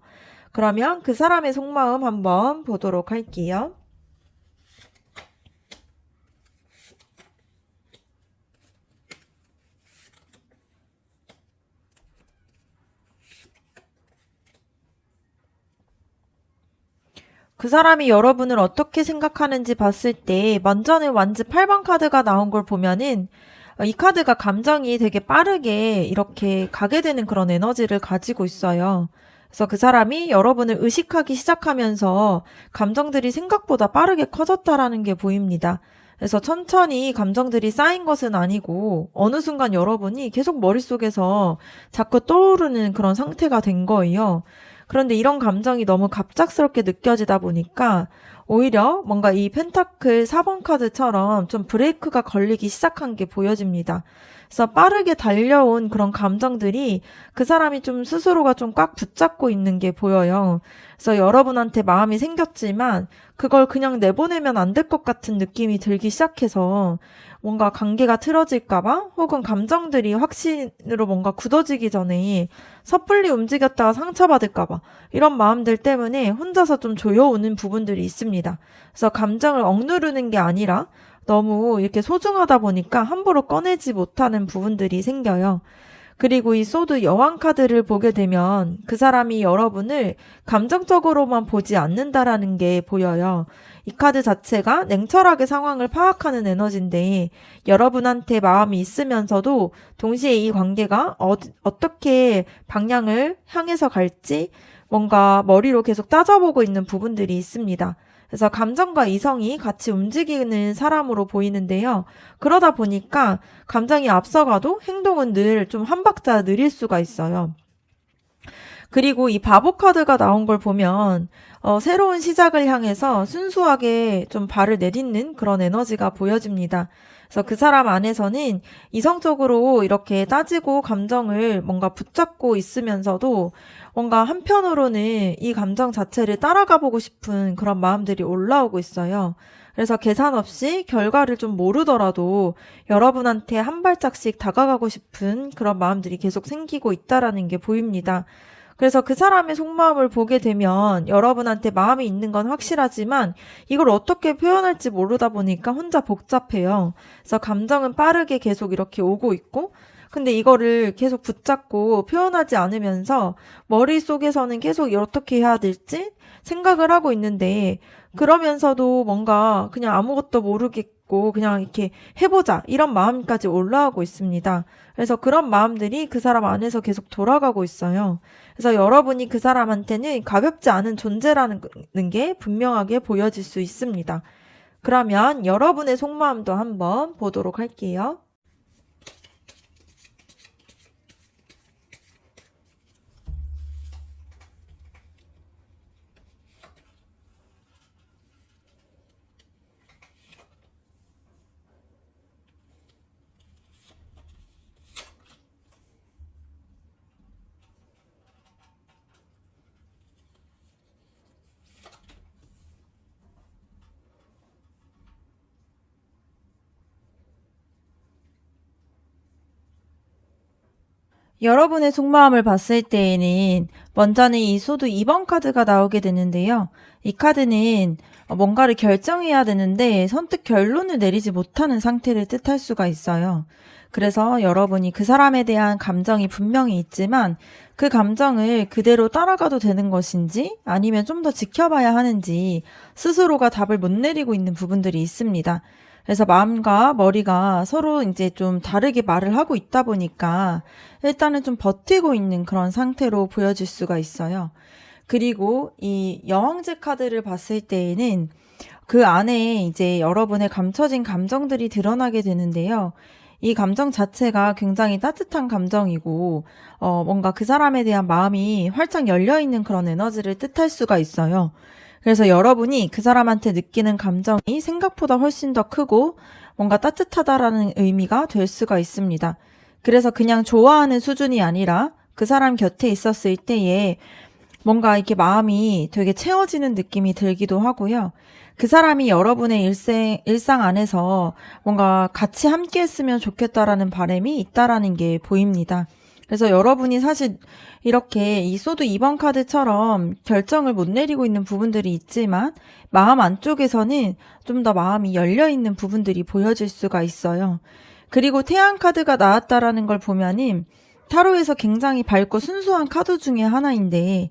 그러면 그 사람의 속마음 한번 보도록 할게요. 그 사람이 여러분을 어떻게 생각하는지 봤을 때 먼저는 완즈 8번 카드가 나온 걸 보면은 이 카드가 감정이 되게 빠르게 이렇게 가게 되는 그런 에너지를 가지고 있어요. 그래서 그 사람이 여러분을 의식하기 시작하면서 감정들이 생각보다 빠르게 커졌다라는 게 보입니다. 그래서 천천히 감정들이 쌓인 것은 아니고 어느 순간 여러분이 계속 머릿속에서 자꾸 떠오르는 그런 상태가 된 거예요. 그런데 이런 감정이 너무 갑작스럽게 느껴지다 보니까 오히려 뭔가 이 펜타클 4번 카드처럼 좀 브레이크가 걸리기 시작한 게 보여집니다. 그래서 빠르게 달려온 그런 감정들이 그 사람이 좀 스스로가 좀 꽉 붙잡고 있는 게 보여요. 그래서 여러분한테 마음이 생겼지만 그걸 그냥 내보내면 안 될 것 같은 느낌이 들기 시작해서 뭔가 관계가 틀어질까봐 혹은 감정들이 확신으로 뭔가 굳어지기 전에 섣불리 움직였다가 상처받을까봐 이런 마음들 때문에 혼자서 좀 조여오는 부분들이 있습니다. 그래서 감정을 억누르는 게 아니라 너무 이렇게 소중하다 보니까 함부로 꺼내지 못하는 부분들이 생겨요. 그리고 이 소드 여왕 카드를 보게 되면 그 사람이 여러분을 감정적으로만 보지 않는다라는 게 보여요. 이 카드 자체가 냉철하게 상황을 파악하는 에너지인데 여러분한테 마음이 있으면서도 동시에 이 관계가 어떻게 방향을 향해서 갈지 뭔가 머리로 계속 따져보고 있는 부분들이 있습니다. 그래서 감정과 이성이 같이 움직이는 사람으로 보이는데요. 그러다 보니까 감정이 앞서가도 행동은 늘 좀 한 박자 느릴 수가 있어요. 그리고 이 바보 카드가 나온 걸 보면 새로운 시작을 향해서 순수하게 좀 발을 내딛는 그런 에너지가 보여집니다. 그래서 그 사람 안에서는 이성적으로 이렇게 따지고 감정을 뭔가 붙잡고 있으면서도 뭔가 한편으로는 이 감정 자체를 따라가 보고 싶은 그런 마음들이 올라오고 있어요. 그래서 계산 없이 결과를 좀 모르더라도 여러분한테 한 발짝씩 다가가고 싶은 그런 마음들이 계속 생기고 있다라는 게 보입니다. 그래서 그 사람의 속마음을 보게 되면 여러분한테 마음이 있는 건 확실하지만 이걸 어떻게 표현할지 모르다 보니까 혼자 복잡해요. 그래서 감정은 빠르게 계속 이렇게 오고 있고 근데 이거를 계속 붙잡고 표현하지 않으면서 머릿속에서는 계속 어떻게 해야 될지 생각을 하고 있는데 그러면서도 뭔가 그냥 아무것도 모르게 있고 그냥 이렇게 해보자 이런 마음까지 올라오고 있습니다. 그래서 그런 마음들이 그 사람 안에서 계속 돌아가고 있어요. 그래서 여러분이 그 사람한테는 가볍지 않은 존재라는 게 분명하게 보여질 수 있습니다. 그러면 여러분의 속마음도 한번 보도록 할게요. 여러분의 속마음을 봤을 때에는 먼저는 이 소드 2번 카드가 나오게 되는데요. 이 카드는 뭔가를 결정해야 되는데 선뜻 결론을 내리지 못하는 상태를 뜻할 수가 있어요. 그래서 여러분이 그 사람에 대한 감정이 분명히 있지만 그 감정을 그대로 따라가도 되는 것인지 아니면 좀 더 지켜봐야 하는지 스스로가 답을 못 내리고 있는 부분들이 있습니다. 그래서 마음과 머리가 서로 이제 좀 다르게 말을 하고 있다 보니까 일단은 좀 버티고 있는 그런 상태로 보여질 수가 있어요. 그리고 이 여왕제 카드를 봤을 때에는 그 안에 이제 여러분의 감춰진 감정들이 드러나게 되는데요. 이 감정 자체가 굉장히 따뜻한 감정이고, 뭔가 그 사람에 대한 마음이 활짝 열려있는 그런 에너지를 뜻할 수가 있어요. 그래서 여러분이 그 사람한테 느끼는 감정이 생각보다 훨씬 더 크고 뭔가 따뜻하다라는 의미가 될 수가 있습니다. 그래서 그냥 좋아하는 수준이 아니라 그 사람 곁에 있었을 때에 뭔가 이렇게 마음이 되게 채워지는 느낌이 들기도 하고요. 그 사람이 여러분의 일상 안에서 뭔가 같이 함께 했으면 좋겠다라는 바람이 있다라는 게 보입니다. 그래서 여러분이 사실 이렇게 이 소드 2번 카드처럼 결정을 못 내리고 있는 부분들이 있지만 마음 안쪽에서는 좀 더 마음이 열려있는 부분들이 보여질 수가 있어요. 그리고 태양 카드가 나왔다라는 걸 보면은 타로에서 굉장히 밝고 순수한 카드 중에 하나인데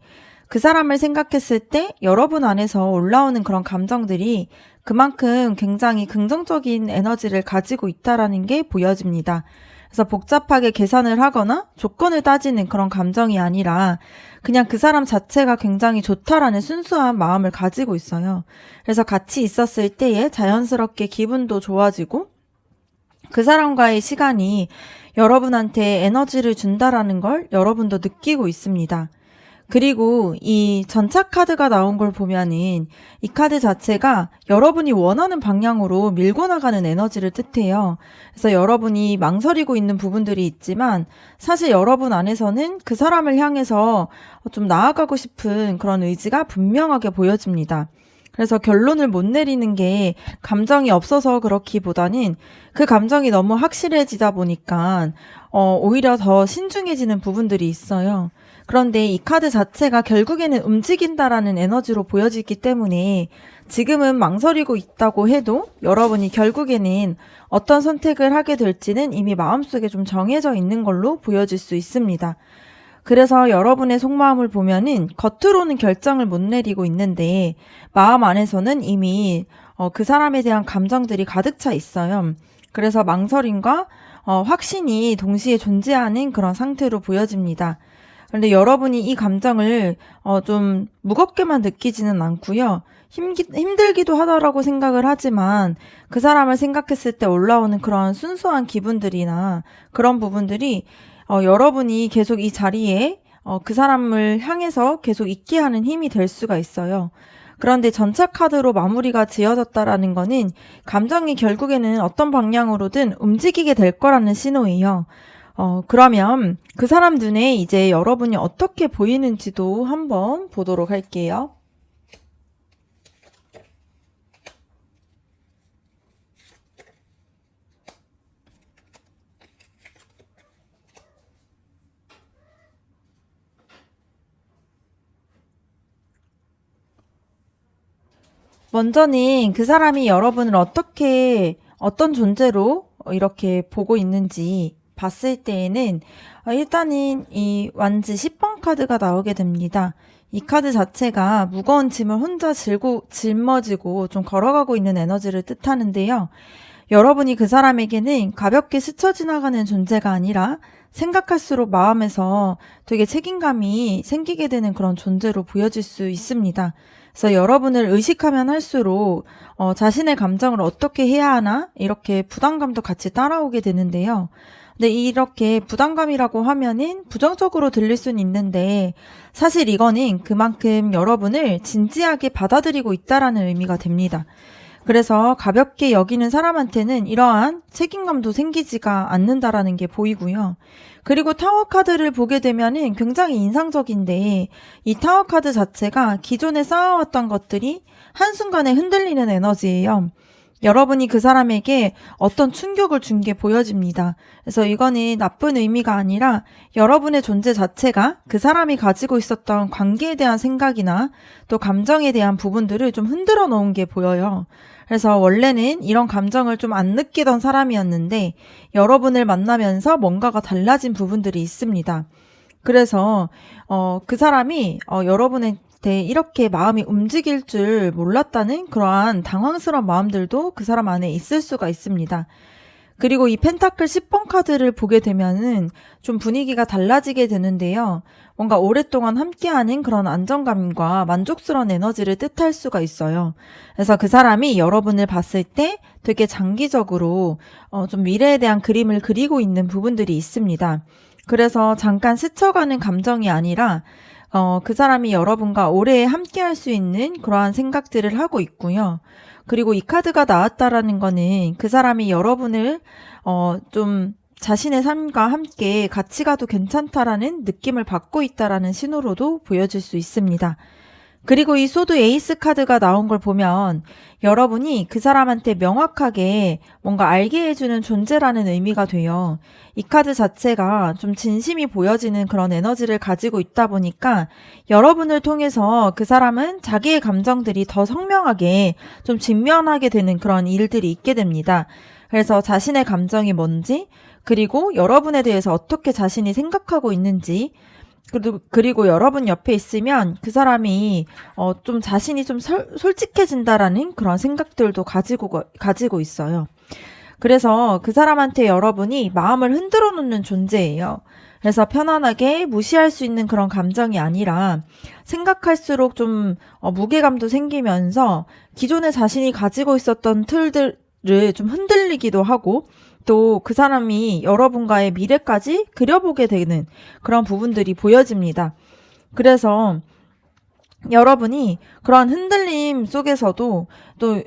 그 사람을 생각했을 때 여러분 안에서 올라오는 그런 감정들이 그만큼 굉장히 긍정적인 에너지를 가지고 있다라는 게 보여집니다. 그래서 복잡하게 계산을 하거나 조건을 따지는 그런 감정이 아니라 그냥 그 사람 자체가 굉장히 좋다라는 순수한 마음을 가지고 있어요. 그래서 같이 있었을 때에 자연스럽게 기분도 좋아지고 그 사람과의 시간이 여러분한테 에너지를 준다라는 걸 여러분도 느끼고 있습니다. 그리고 이 전차 카드가 나온 걸 보면은 이 카드 자체가 여러분이 원하는 방향으로 밀고 나가는 에너지를 뜻해요. 그래서 여러분이 망설이고 있는 부분들이 있지만 사실 여러분 안에서는 그 사람을 향해서 좀 나아가고 싶은 그런 의지가 분명하게 보여집니다. 그래서 결론을 못 내리는 게 감정이 없어서 그렇기보다는 그 감정이 너무 확실해지다 보니까 오히려 더 신중해지는 부분들이 있어요. 그런데 이 카드 자체가 결국에는 움직인다라는 에너지로 보여지기 때문에 지금은 망설이고 있다고 해도 여러분이 결국에는 어떤 선택을 하게 될지는 이미 마음속에 좀 정해져 있는 걸로 보여질 수 있습니다. 그래서 여러분의 속마음을 보면은 겉으로는 결정을 못 내리고 있는데 마음 안에서는 이미 그 사람에 대한 감정들이 가득 차 있어요. 그래서 망설임과 확신이 동시에 존재하는 그런 상태로 보여집니다. 그런데 여러분이 이 감정을 좀 무겁게만 느끼지는 않고요. 힘들기도 하다라고 생각을 하지만 그 사람을 생각했을 때 올라오는 그런 순수한 기분들이나 그런 부분들이 여러분이 계속 이 자리에 그 사람을 향해서 계속 있게 하는 힘이 될 수가 있어요. 그런데 전차 카드로 마무리가 지어졌다라는 거는 감정이 결국에는 어떤 방향으로든 움직이게 될 거라는 신호예요. 그러면 그 사람 눈에 이제 여러분이 어떻게 보이는지도 한번 보도록 할게요. 먼저는 그 사람이 여러분을 어떤 존재로 이렇게 보고 있는지 봤을 때에는 일단은 이 완즈 10번 카드가 나오게 됩니다. 이 카드 자체가 무거운 짐을 혼자 짊어지고 좀 걸어가고 있는 에너지를 뜻하는데요. 여러분이 그 사람에게는 가볍게 스쳐 지나가는 존재가 아니라 생각할수록 마음에서 되게 책임감이 생기게 되는 그런 존재로 보여질 수 있습니다. 그래서 여러분을 의식하면 할수록 자신의 감정을 어떻게 해야 하나 이렇게 부담감도 같이 따라오게 되는데요. 근데 이렇게 부담감이라고 하면은 부정적으로 들릴 수는 있는데 사실 이거는 그만큼 여러분을 진지하게 받아들이고 있다라는 의미가 됩니다. 그래서 가볍게 여기는 사람한테는 이러한 책임감도 생기지가 않는다라는 게 보이고요. 그리고 타워 카드를 보게 되면은 굉장히 인상적인데 이 타워 카드 자체가 기존에 쌓아왔던 것들이 한순간에 흔들리는 에너지예요. 여러분이 그 사람에게 어떤 충격을 준 게 보여집니다. 그래서 이거는 나쁜 의미가 아니라 여러분의 존재 자체가 그 사람이 가지고 있었던 관계에 대한 생각이나 또 감정에 대한 부분들을 좀 흔들어 놓은 게 보여요. 그래서 원래는 이런 감정을 좀 안 느끼던 사람이었는데 여러분을 만나면서 뭔가가 달라진 부분들이 있습니다. 그래서 그 사람이 여러분한테 이렇게 마음이 움직일 줄 몰랐다는 그러한 당황스러운 마음들도 그 사람 안에 있을 수가 있습니다. 그리고 이 펜타클 10번 카드를 보게 되면은 좀 분위기가 달라지게 되는데요. 뭔가 오랫동안 함께하는 그런 안정감과 만족스러운 에너지를 뜻할 수가 있어요. 그래서 그 사람이 여러분을 봤을 때 되게 장기적으로 좀 미래에 대한 그림을 그리고 있는 부분들이 있습니다. 그래서 잠깐 스쳐가는 감정이 아니라 그 사람이 여러분과 오래 함께할 수 있는 그러한 생각들을 하고 있고요. 그리고 이 카드가 나왔다라는 거는 그 사람이 여러분을 좀 자신의 삶과 함께 같이 가도 괜찮다라는 느낌을 받고 있다라는 신호로도 보여질 수 있습니다. 그리고 이 소드 에이스 카드가 나온 걸 보면 여러분이 그 사람한테 명확하게 뭔가 알게 해주는 존재라는 의미가 돼요. 이 카드 자체가 좀 진심이 보여지는 그런 에너지를 가지고 있다 보니까 여러분을 통해서 그 사람은 자기의 감정들이 더 선명하게 좀 직면하게 되는 그런 일들이 있게 됩니다. 그래서 자신의 감정이 뭔지 그리고 여러분에 대해서 어떻게 자신이 생각하고 있는지 그리고 여러분 옆에 있으면 그 사람이 좀 자신이 좀 솔직해진다라는 그런 생각들도 가지고 있어요. 그래서 그 사람한테 여러분이 마음을 흔들어 놓는 존재예요. 그래서 편안하게 무시할 수 있는 그런 감정이 아니라 생각할수록 좀 무게감도 생기면서 기존에 자신이 가지고 있었던 틀들을 좀 흔들리기도 하고 또 그 사람이 여러분과의 미래까지 그려보게 되는 그런 부분들이 보여집니다. 그래서 여러분이 그런 흔들림 속에서도 또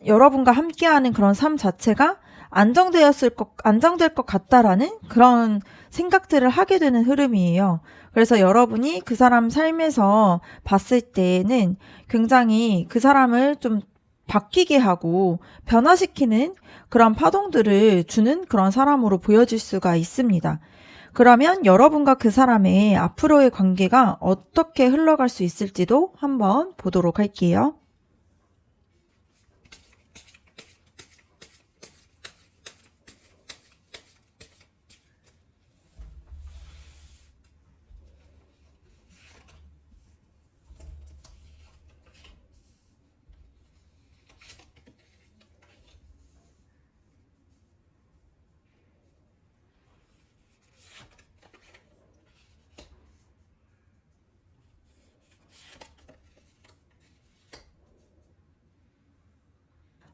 여러분과 함께하는 그런 삶 자체가 안정될 것 같다라는 그런 생각들을 하게 되는 흐름이에요. 그래서 여러분이 그 사람 삶에서 봤을 때는 굉장히 그 사람을 좀 바뀌게 하고 변화시키는 그런 파동들을 주는 그런 사람으로 보여질 수가 있습니다. 그러면 여러분과 그 사람의 앞으로의 관계가 어떻게 흘러갈 수 있을지도 한번 보도록 할게요.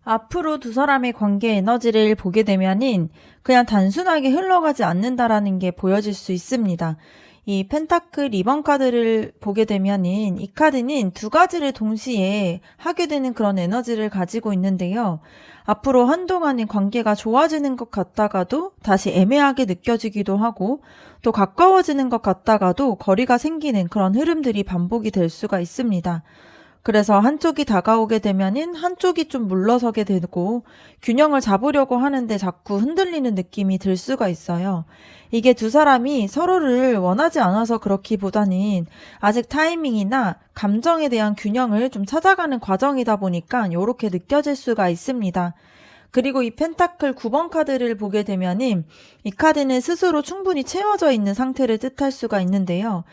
앞으로 두 사람의 관계 에너지를 보게 되면은 그냥 단순하게 흘러가지 않는다라는 게 보여질 수 있습니다. 이 펜타클 2번 카드를 보게 되면은 이 카드는 두 가지를 동시에 하게 되는 그런 에너지를 가지고 있는데요. 앞으로 한동안의 관계가 좋아지는 것 같다가도 다시 애매하게 느껴지기도 하고 또 가까워지는 것 같다가도 거리가 생기는 그런 흐름들이 반복이 될 수가 있습니다. 그래서 한쪽이 다가오게 되면은 한쪽이 좀 물러서게 되고 균형을 잡으려고 하는데 자꾸 흔들리는 느낌이 들 수가 있어요. 이게 두 사람이 서로를 원하지 않아서 그렇기보다는 아직 타이밍이나 감정에 대한 균형을 좀 찾아가는 과정이다 보니까 이렇게 느껴질 수가 있습니다. 그리고 이 펜타클 9번 카드를 보게 되면은 이 카드는 스스로 충분히 채워져 있는 상태를 뜻할 수가 있는데요.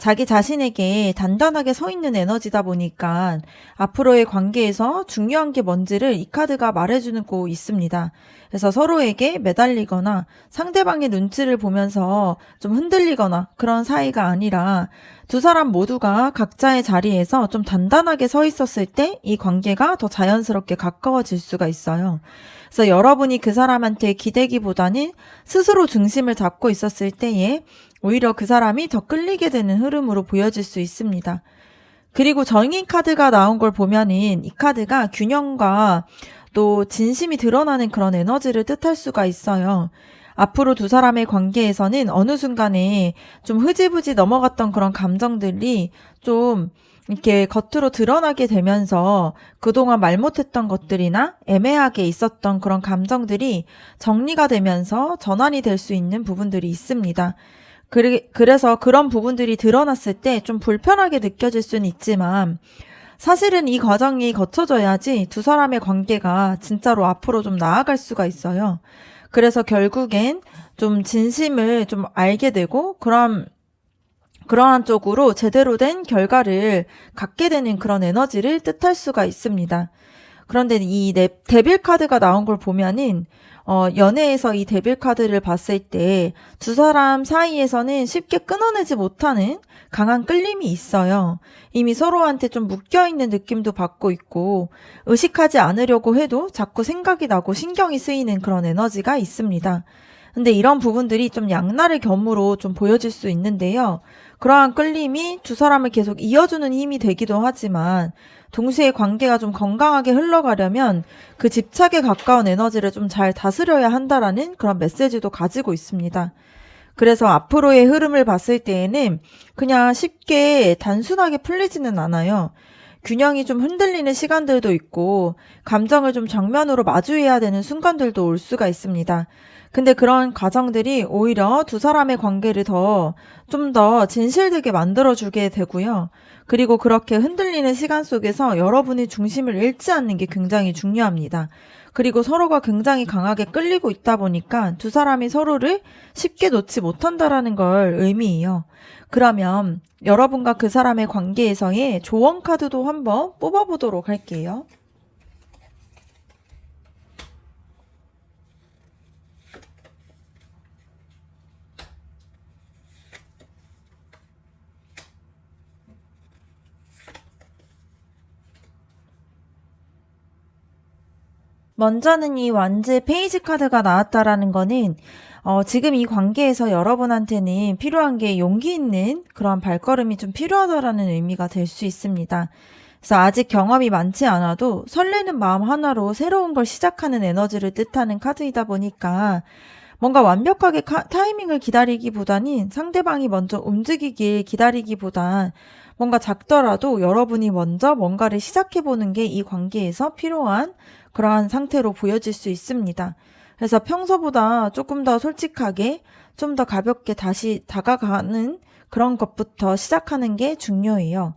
자기 자신에게 단단하게 서 있는 에너지다 보니까 앞으로의 관계에서 중요한 게 뭔지를 이 카드가 말해주고 있습니다. 그래서 서로에게 매달리거나 상대방의 눈치를 보면서 좀 흔들리거나 그런 사이가 아니라 두 사람 모두가 각자의 자리에서 좀 단단하게 서 있었을 때 이 관계가 더 자연스럽게 가까워질 수가 있어요. 그래서 여러분이 그 사람한테 기대기보다는 스스로 중심을 잡고 있었을 때에 오히려 그 사람이 더 끌리게 되는 흐름으로 보여질 수 있습니다. 그리고 정의 카드가 나온 걸 보면은 이 카드가 균형과 또 진심이 드러나는 그런 에너지를 뜻할 수가 있어요. 앞으로 두 사람의 관계에서는 어느 순간에 좀 흐지부지 넘어갔던 그런 감정들이 좀 이렇게 겉으로 드러나게 되면서 그동안 말 못했던 것들이나 애매하게 있었던 그런 감정들이 정리가 되면서 전환이 될 수 있는 부분들이 있습니다. 그래서 그런 부분들이 드러났을 때 좀 불편하게 느껴질 수는 있지만 사실은 이 과정이 거쳐져야지 두 사람의 관계가 진짜로 앞으로 좀 나아갈 수가 있어요. 그래서 결국엔 좀 진심을 좀 알게 되고 그러한 쪽으로 제대로 된 결과를 갖게 되는 그런 에너지를 뜻할 수가 있습니다. 그런데 이 데빌 카드가 나온 걸 보면은 연애에서 이 데빌 카드를 봤을 때 두 사람 사이에서는 쉽게 끊어내지 못하는 강한 끌림이 있어요. 이미 서로한테 좀 묶여있는 느낌도 받고 있고 의식하지 않으려고 해도 자꾸 생각이 나고 신경이 쓰이는 그런 에너지가 있습니다. 근데 이런 부분들이 좀 양날의 검으로 좀 보여질 수 있는데요. 그러한 끌림이 두 사람을 계속 이어주는 힘이 되기도 하지만 동시에 관계가 좀 건강하게 흘러가려면 그 집착에 가까운 에너지를 좀 잘 다스려야 한다라는 그런 메시지도 가지고 있습니다. 그래서 앞으로의 흐름을 봤을 때에는 그냥 쉽게 단순하게 풀리지는 않아요. 균형이 좀 흔들리는 시간들도 있고 감정을 좀 정면으로 마주해야 되는 순간들도 올 수가 있습니다. 근데 그런 과정들이 오히려 두 사람의 관계를 좀 더 진실되게 만들어주게 되고요. 그리고 그렇게 흔들리는 시간 속에서 여러분이 중심을 잃지 않는 게 굉장히 중요합니다. 그리고 서로가 굉장히 강하게 끌리고 있다 보니까 두 사람이 서로를 쉽게 놓지 못한다라는 걸 의미해요. 그러면 여러분과 그 사람의 관계에서의 조언 카드도 한번 뽑아보도록 할게요. 먼저는 이 완즈 페이지 카드가 나왔다라는 거는 지금 이 관계에서 여러분한테는 필요한 게 용기 있는 그런 발걸음이 좀 필요하다라는 의미가 될 수 있습니다. 그래서 아직 경험이 많지 않아도 설레는 마음 하나로 새로운 걸 시작하는 에너지를 뜻하는 카드이다 보니까 뭔가 완벽하게 타이밍을 기다리기보다는 상대방이 먼저 움직이길 기다리기보단 뭔가 작더라도 여러분이 먼저 뭔가를 시작해보는 게 이 관계에서 필요한 그러한 상태로 보여질 수 있습니다. 그래서 평소보다 조금 더 솔직하게 좀 더 가볍게 다시 다가가는 그런 것부터 시작하는 게 중요해요.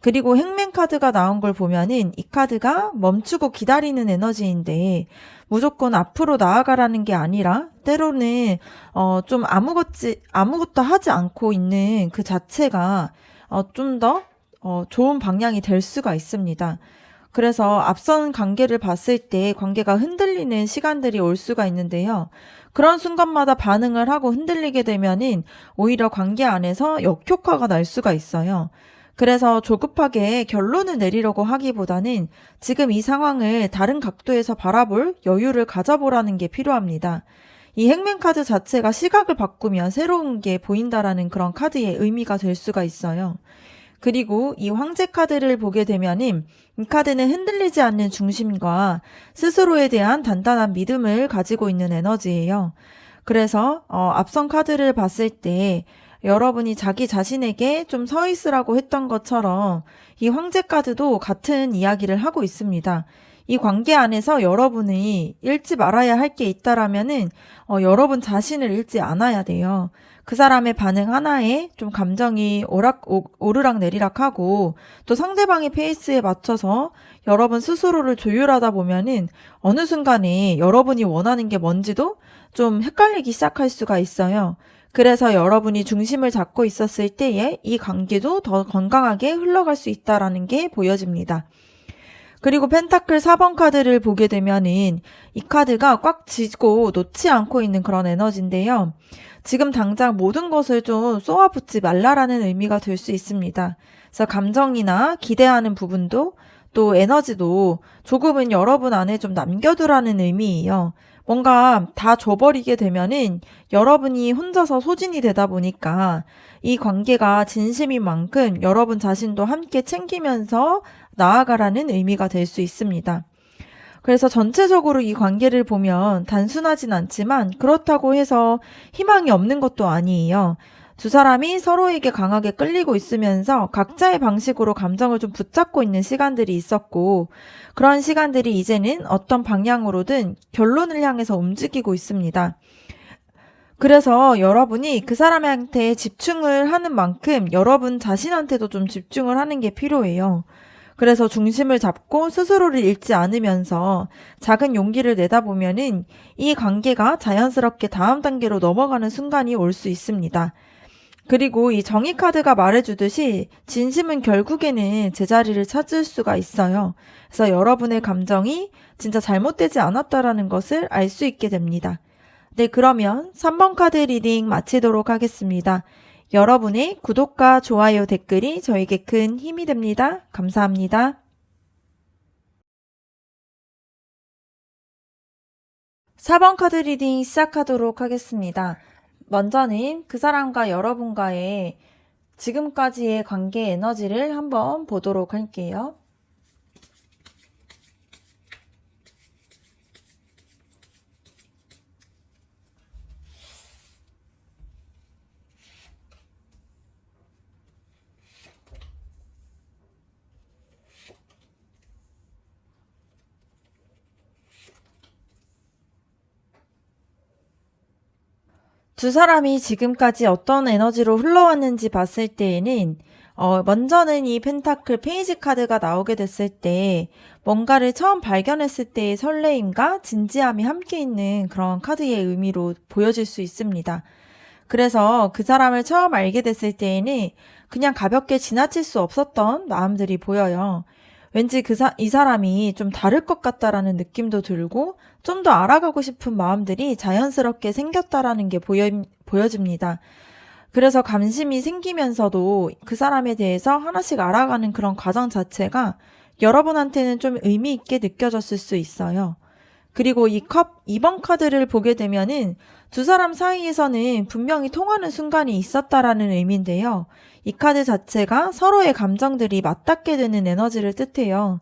그리고 행맨 카드가 나온 걸 보면은 이 카드가 멈추고 기다리는 에너지인데 무조건 앞으로 나아가라는 게 아니라 때로는 좀 아무것도 하지 않고 있는 그 자체가 좀 더 좋은 방향이 될 수가 있습니다. 그래서 앞선 관계를 봤을 때 관계가 흔들리는 시간들이 올 수가 있는데요. 그런 순간마다 반응을 하고 흔들리게 되면은 오히려 관계 안에서 역효과가 날 수가 있어요. 그래서 조급하게 결론을 내리려고 하기보다는 지금 이 상황을 다른 각도에서 바라볼 여유를 가져보라는 게 필요합니다. 이 행맨 카드 자체가 시각을 바꾸면 새로운 게 보인다라는 그런 카드의 의미가 될 수가 있어요. 그리고 이 황제 카드를 보게 되면은 이 카드는 흔들리지 않는 중심과 스스로에 대한 단단한 믿음을 가지고 있는 에너지예요. 그래서 앞선 카드를 봤을 때 여러분이 자기 자신에게 좀 서 있으라고 했던 것처럼 이 황제 카드도 같은 이야기를 하고 있습니다. 이 관계 안에서 여러분이 잃지 말아야 할 게 있다라면은 여러분 자신을 잃지 않아야 돼요. 그 사람의 반응 하나에 좀 감정이 오르락 내리락하고 또 상대방의 페이스에 맞춰서 여러분 스스로를 조율하다 보면은 어느 순간에 여러분이 원하는 게 뭔지도 좀 헷갈리기 시작할 수가 있어요. 그래서 여러분이 중심을 잡고 있었을 때에 이 관계도 더 건강하게 흘러갈 수 있다라는 게 보여집니다. 그리고 펜타클 4번 카드를 보게 되면은 이 카드가 꽉 쥐고 놓지 않고 있는 그런 에너지인데요. 지금 당장 모든 것을 좀 쏘아붙지 말라라는 의미가 될 수 있습니다. 그래서 감정이나 기대하는 부분도 또 에너지도 조금은 여러분 안에 좀 남겨두라는 의미예요. 뭔가 다 줘버리게 되면은 여러분이 혼자서 소진이 되다 보니까 이 관계가 진심인 만큼 여러분 자신도 함께 챙기면서 나아가라는 의미가 될 수 있습니다. 그래서 전체적으로 이 관계를 보면 단순하진 않지만 그렇다고 해서 희망이 없는 것도 아니에요. 두 사람이 서로에게 강하게 끌리고 있으면서 각자의 방식으로 감정을 좀 붙잡고 있는 시간들이 있었고, 그런 시간들이 이제는 어떤 방향으로든 결론을 향해서 움직이고 있습니다. 그래서 여러분이 그 사람한테 집중을 하는 만큼 여러분 자신한테도 좀 집중을 하는 게 필요해요. 그래서 중심을 잡고 스스로를 잃지 않으면서 작은 용기를 내다 보면은 이 관계가 자연스럽게 다음 단계로 넘어가는 순간이 올 수 있습니다. 그리고 이 정의 카드가 말해주듯이 진심은 결국에는 제자리를 찾을 수가 있어요. 그래서 여러분의 감정이 진짜 잘못되지 않았다라는 것을 알 수 있게 됩니다. 네, 그러면 3번 카드 리딩 마치도록 하겠습니다. 여러분의 구독과 좋아요, 댓글이 저에게 큰 힘이 됩니다. 감사합니다. 4번 카드 리딩 시작하도록 하겠습니다. 먼저는 그 사람과 여러분과의 지금까지의 관계 에너지를 한번 보도록 할게요. 두 사람이 지금까지 어떤 에너지로 흘러왔는지 봤을 때에는 먼저는 이 펜타클 페이지 카드가 나오게 됐을 때 뭔가를 처음 발견했을 때의 설레임과 진지함이 함께 있는 그런 카드의 의미로 보여질 수 있습니다. 그래서 그 사람을 처음 알게 됐을 때에는 그냥 가볍게 지나칠 수 없었던 마음들이 보여요. 왠지 이 사람이 좀 다를 것 같다라는 느낌도 들고 좀 더 알아가고 싶은 마음들이 자연스럽게 생겼다라는 게 보여집니다. 그래서 감심이 생기면서도 그 사람에 대해서 하나씩 알아가는 그런 과정 자체가 여러분한테는 좀 의미 있게 느껴졌을 수 있어요. 그리고 이 컵 2번 카드를 보게 되면은 두 사람 사이에서는 분명히 통하는 순간이 있었다라는 의미인데요. 이 카드 자체가 서로의 감정들이 맞닿게 되는 에너지를 뜻해요.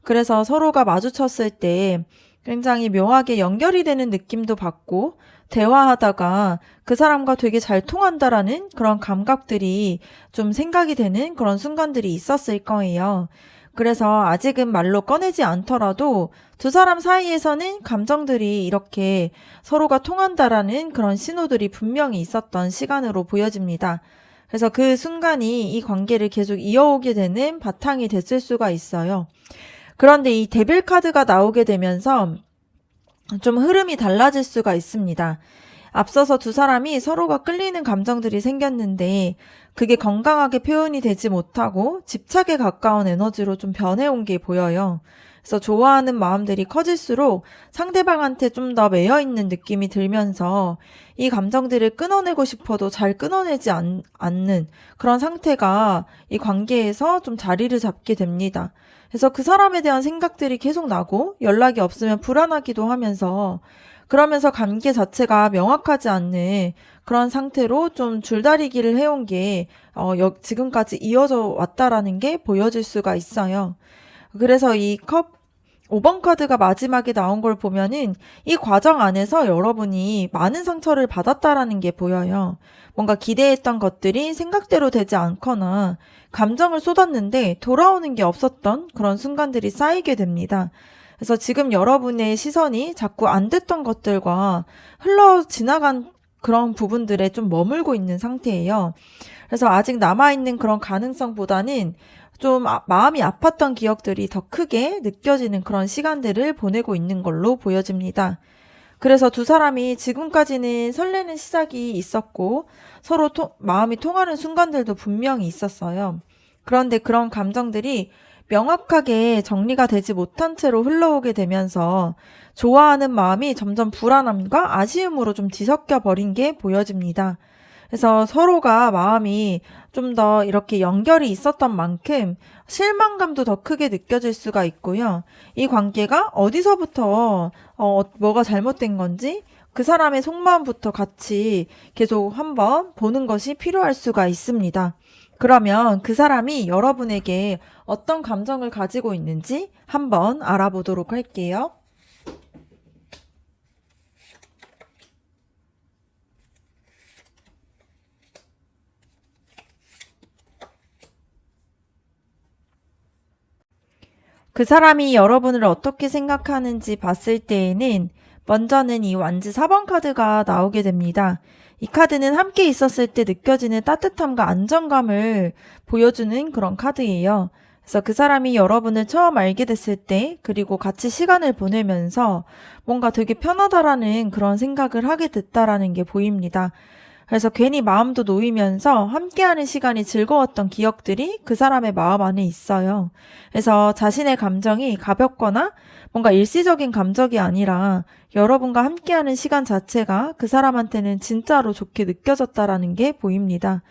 그래서 서로가 마주쳤을 때 굉장히 묘하게 연결이 되는 느낌도 받고 대화하다가 그 사람과 되게 잘 통한다라는 그런 감각들이 좀 생각이 되는 그런 순간들이 있었을 거예요. 그래서 아직은 말로 꺼내지 않더라도 두 사람 사이에서는 감정들이 이렇게 서로가 통한다라는 그런 신호들이 분명히 있었던 시간으로 보여집니다. 그래서 그 순간이 이 관계를 계속 이어오게 되는 바탕이 됐을 수가 있어요. 그런데 이 데빌 카드가 나오게 되면서 좀 흐름이 달라질 수가 있습니다. 앞서서 두 사람이 서로가 끌리는 감정들이 생겼는데 그게 건강하게 표현이 되지 못하고 집착에 가까운 에너지로 좀 변해온 게 보여요. 그래서 좋아하는 마음들이 커질수록 상대방한테 좀 더 매여있는 느낌이 들면서 이 감정들을 끊어내고 싶어도 잘 끊어내지 않는 그런 상태가 이 관계에서 좀 자리를 잡게 됩니다. 그래서 그 사람에 대한 생각들이 계속 나고 연락이 없으면 불안하기도 하면서 그러면서 관계 자체가 명확하지 않는 그런 상태로 좀 줄다리기를 해온 게 지금까지 이어져 왔다라는 게 보여질 수가 있어요. 그래서 이 컵 5번 카드가 마지막에 나온 걸 보면은 이 과정 안에서 여러분이 많은 상처를 받았다라는 게 보여요. 뭔가 기대했던 것들이 생각대로 되지 않거나 감정을 쏟았는데 돌아오는 게 없었던 그런 순간들이 쌓이게 됩니다. 그래서 지금 여러분의 시선이 자꾸 안 됐던 것들과 흘러 지나간 그런 부분들에 좀 머물고 있는 상태예요. 그래서 아직 남아있는 그런 가능성보다는 좀 마음이 아팠던 기억들이 더 크게 느껴지는 그런 시간들을 보내고 있는 걸로 보여집니다. 그래서 두 사람이 지금까지는 설레는 시작이 있었고 서로 마음이 통하는 순간들도 분명히 있었어요. 그런데 그런 감정들이 명확하게 정리가 되지 못한 채로 흘러오게 되면서 좋아하는 마음이 점점 불안함과 아쉬움으로 좀 뒤섞여 버린 게 보여집니다. 그래서 서로가 마음이 좀 더 이렇게 연결이 있었던 만큼 실망감도 더 크게 느껴질 수가 있고요. 이 관계가 어디서부터 뭐가 잘못된 건지 그 사람의 속마음부터 같이 계속 한번 보는 것이 필요할 수가 있습니다. 그러면 그 사람이 여러분에게 어떤 감정을 가지고 있는지 한번 알아보도록 할게요. 그 사람이 여러분을 어떻게 생각하는지 봤을 때에는 먼저는 이 완즈 4번 카드가 나오게 됩니다. 이 카드는 함께 있었을 때 느껴지는 따뜻함과 안정감을 보여주는 그런 카드예요. 그래서 그 사람이 여러분을 처음 알게 됐을 때, 그리고 같이 시간을 보내면서 뭔가 되게 편하다라는 그런 생각을 하게 됐다라는 게 보입니다. 그래서 괜히 마음도 놓이면서 함께하는 시간이 즐거웠던 기억들이 그 사람의 마음 안에 있어요. 그래서 자신의 감정이 가볍거나 뭔가 일시적인 감정이 아니라 여러분과 함께하는 시간 자체가 그 사람한테는 진짜로 좋게 느껴졌다라는 게 보입니다.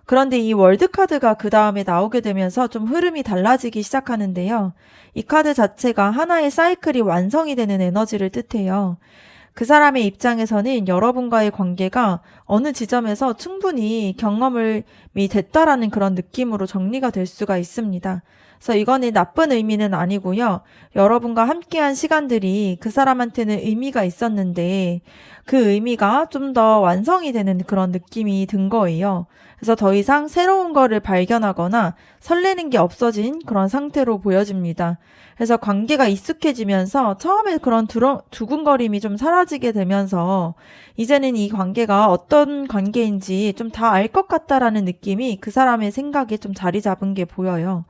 그런데 이 월드카드가 그 다음에 나오게 되면서 좀 흐름이 달라지기 시작하는데요. 이 카드 자체가 하나의 사이클이 완성이 되는 에너지를 뜻해요. 그 사람의 입장에서는 여러분과의 관계가 어느 지점에서 충분히 경험이 됐다라는 그런 느낌으로 정리가 될 수가 있습니다. 그래서 이거는 나쁜 의미는 아니고요. 여러분과 함께한 시간들이 그 사람한테는 의미가 있었는데 그 의미가 좀 더 완성이 되는 그런 느낌이 든 거예요. 그래서 더 이상 새로운 거를 발견하거나 설레는 게 없어진 그런 상태로 보여집니다. 그래서 관계가 익숙해지면서 처음에 그런 두근거림이 좀 사라지게 되면서 이제는 이 관계가 어떤 관계인지 좀 다 알 것 같다라는 느낌이 그 사람의 생각에 좀 자리 잡은 게 보여요.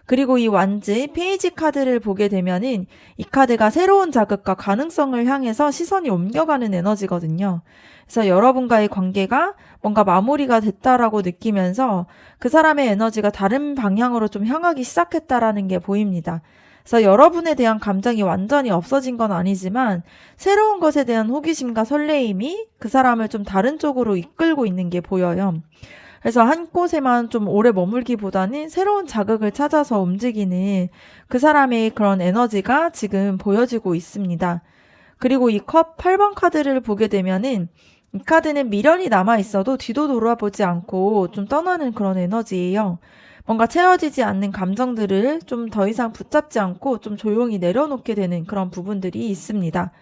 그리고 이 완즈 페이지 카드를 보게 되면은 이 카드가 새로운 자극과 가능성을 향해서 시선이 옮겨가는 에너지거든요. 그래서 여러분과의 관계가 뭔가 마무리가 됐다라고 느끼면서 그 사람의 에너지가 다른 방향으로 좀 향하기 시작했다라는 게 보입니다. 그래서 여러분에 대한 감정이 완전히 없어진 건 아니지만 새로운 것에 대한 호기심과 설레임이 그 사람을 좀 다른 쪽으로 이끌고 있는 게 보여요. 그래서 한 곳에만 좀 오래 머물기보다는 새로운 자극을 찾아서 움직이는 그 사람의 그런 에너지가 지금 보여지고 있습니다. 그리고 이 컵 8번 카드를 보게 되면은 이 카드는 미련이 남아 있어도 뒤도 돌아보지 않고 좀 떠나는 그런 에너지예요. 뭔가 채워지지 않는 감정들을 좀 더 이상 붙잡지 않고 좀 조용히 내려놓게 되는 그런 부분들이 있습니다.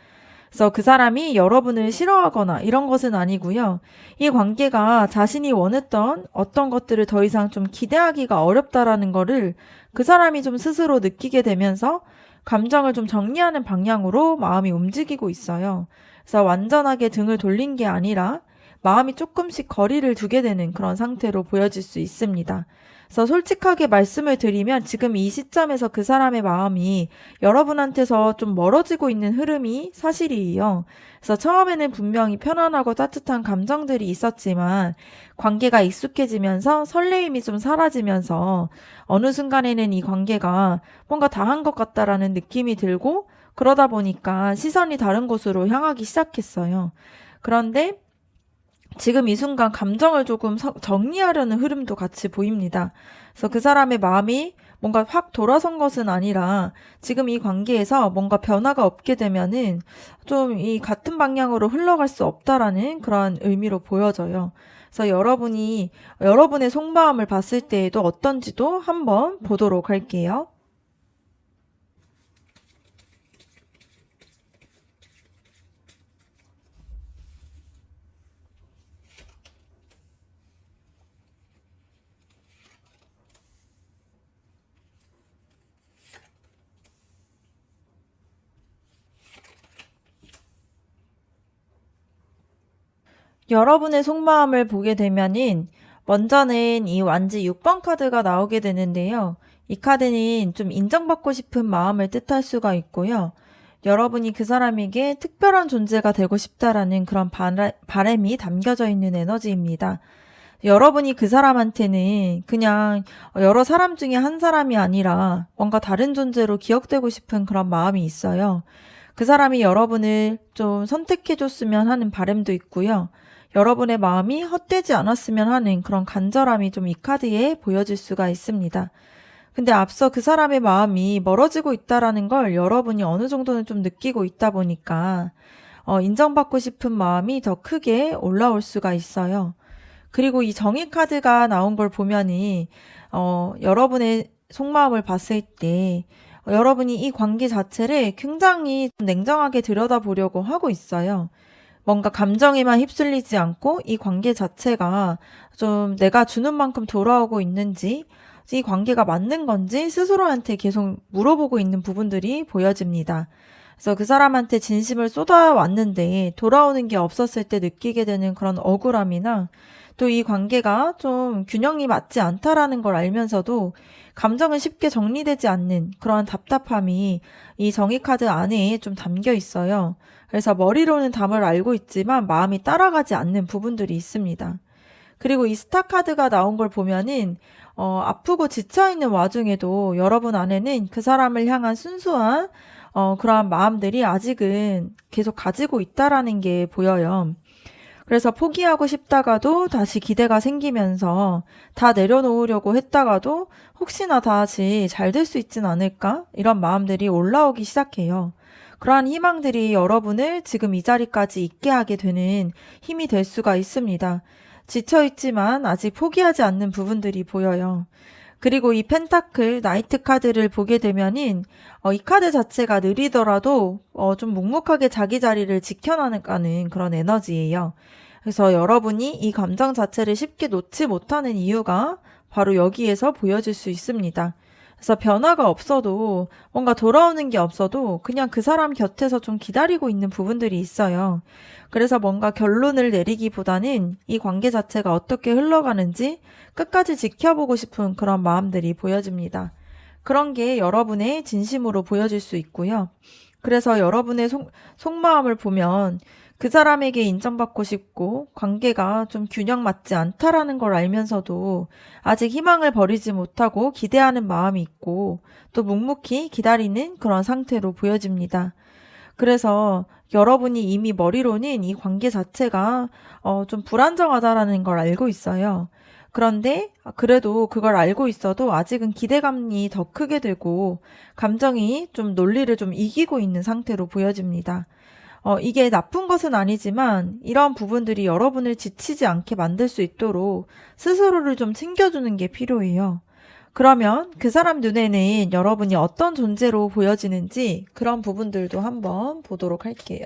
그래서 그 사람이 여러분을 싫어하거나 이런 것은 아니고요. 이 관계가 자신이 원했던 어떤 것들을 더 이상 좀 기대하기가 어렵다라는 거를 그 사람이 좀 스스로 느끼게 되면서 감정을 좀 정리하는 방향으로 마음이 움직이고 있어요. 그래서 완전하게 등을 돌린 게 아니라 마음이 조금씩 거리를 두게 되는 그런 상태로 보여질 수 있습니다. 그래서 솔직하게 말씀을 드리면 지금 이 시점에서 그 사람의 마음이 여러분한테서 좀 멀어지고 있는 흐름이 사실이에요. 그래서 처음에는 분명히 편안하고 따뜻한 감정들이 있었지만 관계가 익숙해지면서 설레임이 좀 사라지면서 어느 순간에는 이 관계가 뭔가 다 한 것 같다라는 느낌이 들고 그러다 보니까 시선이 다른 곳으로 향하기 시작했어요. 그런데 지금 이 순간 감정을 조금 정리하려는 흐름도 같이 보입니다. 그래서 그 사람의 마음이 뭔가 확 돌아선 것은 아니라 지금 이 관계에서 뭔가 변화가 없게 되면은 좀 이 같은 방향으로 흘러갈 수 없다라는 그런 의미로 보여져요. 그래서 여러분의 속마음을 봤을 때에도 어떤지도 한번 보도록 할게요. 여러분의 속마음을 보게 되면은 먼저는 이 완지 6번 카드가 나오게 되는데요. 이 카드는 좀 인정받고 싶은 마음을 뜻할 수가 있고요. 여러분이 그 사람에게 특별한 존재가 되고 싶다라는 그런 바람이 담겨져 있는 에너지입니다. 여러분이 그 사람한테는 그냥 여러 사람 중에 한 사람이 아니라 뭔가 다른 존재로 기억되고 싶은 그런 마음이 있어요. 그 사람이 여러분을 좀 선택해줬으면 하는 바람도 있고요. 여러분의 마음이 헛되지 않았으면 하는 그런 간절함이 좀 이 카드에 보여질 수가 있습니다. 근데 앞서 그 사람의 마음이 멀어지고 있다라는 걸 여러분이 어느 정도는 좀 느끼고 있다 보니까 인정받고 싶은 마음이 더 크게 올라올 수가 있어요. 그리고 이 정의 카드가 나온 걸 보면은 여러분의 속마음을 봤을 때 여러분이 이 관계 자체를 굉장히 좀 냉정하게 들여다보려고 하고 있어요. 뭔가 감정에만 휩쓸리지 않고 이 관계 자체가 좀 내가 주는 만큼 돌아오고 있는지, 이 관계가 맞는 건지 스스로한테 계속 물어보고 있는 부분들이 보여집니다. 그래서 그 사람한테 진심을 쏟아왔는데 돌아오는 게 없었을 때 느끼게 되는 그런 억울함이나 또 이 관계가 좀 균형이 맞지 않다라는 걸 알면서도 감정은 쉽게 정리되지 않는 그러한 답답함이 이 정의 카드 안에 좀 담겨 있어요. 그래서 머리로는 답을 알고 있지만 마음이 따라가지 않는 부분들이 있습니다. 그리고 이 스타 카드가 나온 걸 보면은 아프고 지쳐있는 와중에도 여러분 안에는 그 사람을 향한 순수한 그러한 마음들이 아직은 계속 가지고 있다라는 게 보여요. 그래서 포기하고 싶다가도 다시 기대가 생기면서 다 내려놓으려고 했다가도 혹시나 다시 잘 될 수 있진 않을까? 이런 마음들이 올라오기 시작해요. 그러한 희망들이 여러분을 지금 이 자리까지 있게 하게 되는 힘이 될 수가 있습니다. 지쳐있지만 아직 포기하지 않는 부분들이 보여요. 그리고 이 펜타클 나이트 카드를 보게 되면은 이 카드 자체가 느리더라도 좀 묵묵하게 자기 자리를 지켜나가는 그런 에너지예요. 그래서 여러분이 이 감정 자체를 쉽게 놓지 못하는 이유가 바로 여기에서 보여질 수 있습니다. 그래서 변화가 없어도 뭔가 돌아오는 게 없어도 그냥 그 사람 곁에서 좀 기다리고 있는 부분들이 있어요. 그래서 뭔가 결론을 내리기보다는 이 관계 자체가 어떻게 흘러가는지 끝까지 지켜보고 싶은 그런 마음들이 보여집니다. 그런 게 여러분의 진심으로 보여질 수 있고요. 그래서 여러분의 속마음을 보면 그 사람에게 인정받고 싶고 관계가 좀 균형 맞지 않다라는 걸 알면서도 아직 희망을 버리지 못하고 기대하는 마음이 있고 또 묵묵히 기다리는 그런 상태로 보여집니다. 그래서 여러분이 이미 머리로는 이 관계 자체가 좀 불안정하다라는 걸 알고 있어요. 그런데 그래도 그걸 알고 있어도 아직은 기대감이 더 크게 되고 감정이 좀 논리를 좀 이기고 있는 상태로 보여집니다. 이게 나쁜 것은 아니지만 이런 부분들이 여러분을 지치지 않게 만들 수 있도록 스스로를 좀 챙겨주는 게 필요해요. 그러면 그 사람 눈에는 여러분이 어떤 존재로 보여지는지 그런 부분들도 한번 보도록 할게요.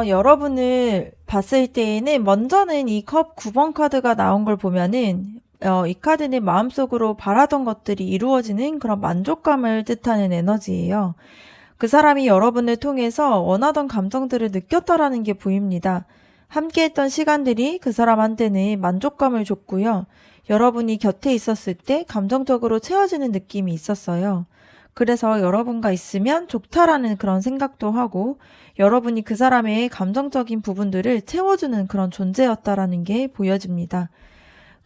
여러분을 봤을 때에는 먼저는 이 컵 9번 카드가 나온 걸 보면은 이 카드는 마음속으로 바라던 것들이 이루어지는 그런 만족감을 뜻하는 에너지예요. 그 사람이 여러분을 통해서 원하던 감정들을 느꼈다라는 게 보입니다. 함께했던 시간들이 그 사람한테는 만족감을 줬고요. 여러분이 곁에 있었을 때 감정적으로 채워지는 느낌이 있었어요. 그래서 여러분과 있으면 좋다라는 그런 생각도 하고 여러분이 그 사람의 감정적인 부분들을 채워주는 그런 존재였다라는 게 보여집니다.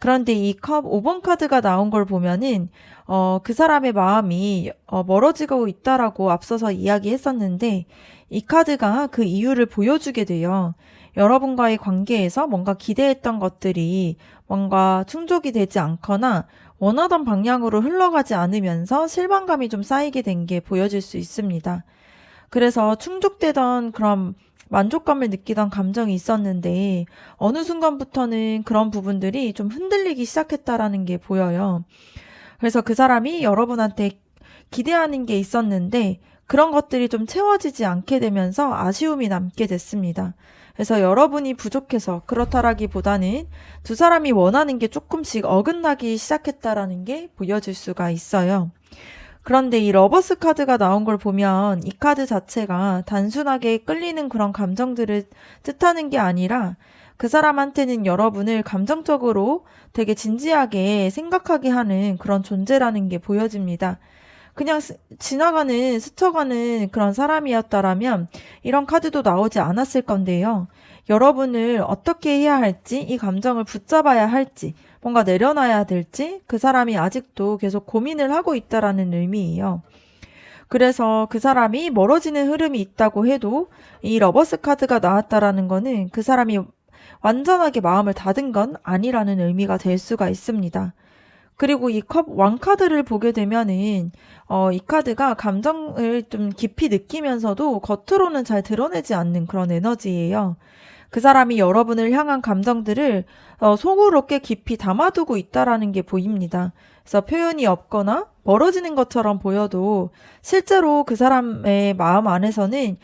그런데 이 컵 5번 카드가 나온 걸 보면은 그 사람의 마음이 멀어지고 있다라고 앞서서 이야기했었는데 이 카드가 그 이유를 보여주게 돼요. 여러분과의 관계에서 뭔가 기대했던 것들이 뭔가 충족이 되지 않거나 원하던 방향으로 흘러가지 않으면서 실망감이 좀 쌓이게 된 게 보여질 수 있습니다. 그래서 충족되던 그런 만족감을 느끼던 감정이 있었는데 어느 순간부터는 그런 부분들이 좀 흔들리기 시작했다라는 게 보여요. 그래서 그 사람이 여러분한테 기대하는 게 있었는데 그런 것들이 좀 채워지지 않게 되면서 아쉬움이 남게 됐습니다. 그래서 여러분이 부족해서 그렇다라기보다는 두 사람이 원하는 게 조금씩 어긋나기 시작했다라는 게 보여질 수가 있어요. 그런데 이 러버스 카드가 나온 걸 보면 이 카드 자체가 단순하게 끌리는 그런 감정들을 뜻하는 게 아니라 그 사람한테는 여러분을 감정적으로 되게 진지하게 생각하게 하는 그런 존재라는 게 보여집니다. 그냥 지나가는, 스쳐가는 그런 사람이었다라면 이런 카드도 나오지 않았을 건데요. 여러분을 어떻게 해야 할지, 이 감정을 붙잡아야 할지, 뭔가 내려놔야 될지 그 사람이 아직도 계속 고민을 하고 있다라는 의미예요. 그래서 그 사람이 멀어지는 흐름이 있다고 해도 이 러버스 카드가 나왔다라는 거는 그 사람이 완전하게 마음을 닫은 건 아니라는 의미가 될 수가 있습니다. 그리고 이 컵 왕카드를 보게 되면은 이 카드가 감정을 좀 깊이 느끼면서도 겉으로는 잘 드러내지 않는 그런 에너지예요. 그 사람이 여러분을 향한 감정들을 속으로 꽤 깊이 담아두고 있다라는 게 보입니다. 그래서 표현이 없거나 멀어지는 것처럼 보여도 실제로 그 사람의 마음 안에서는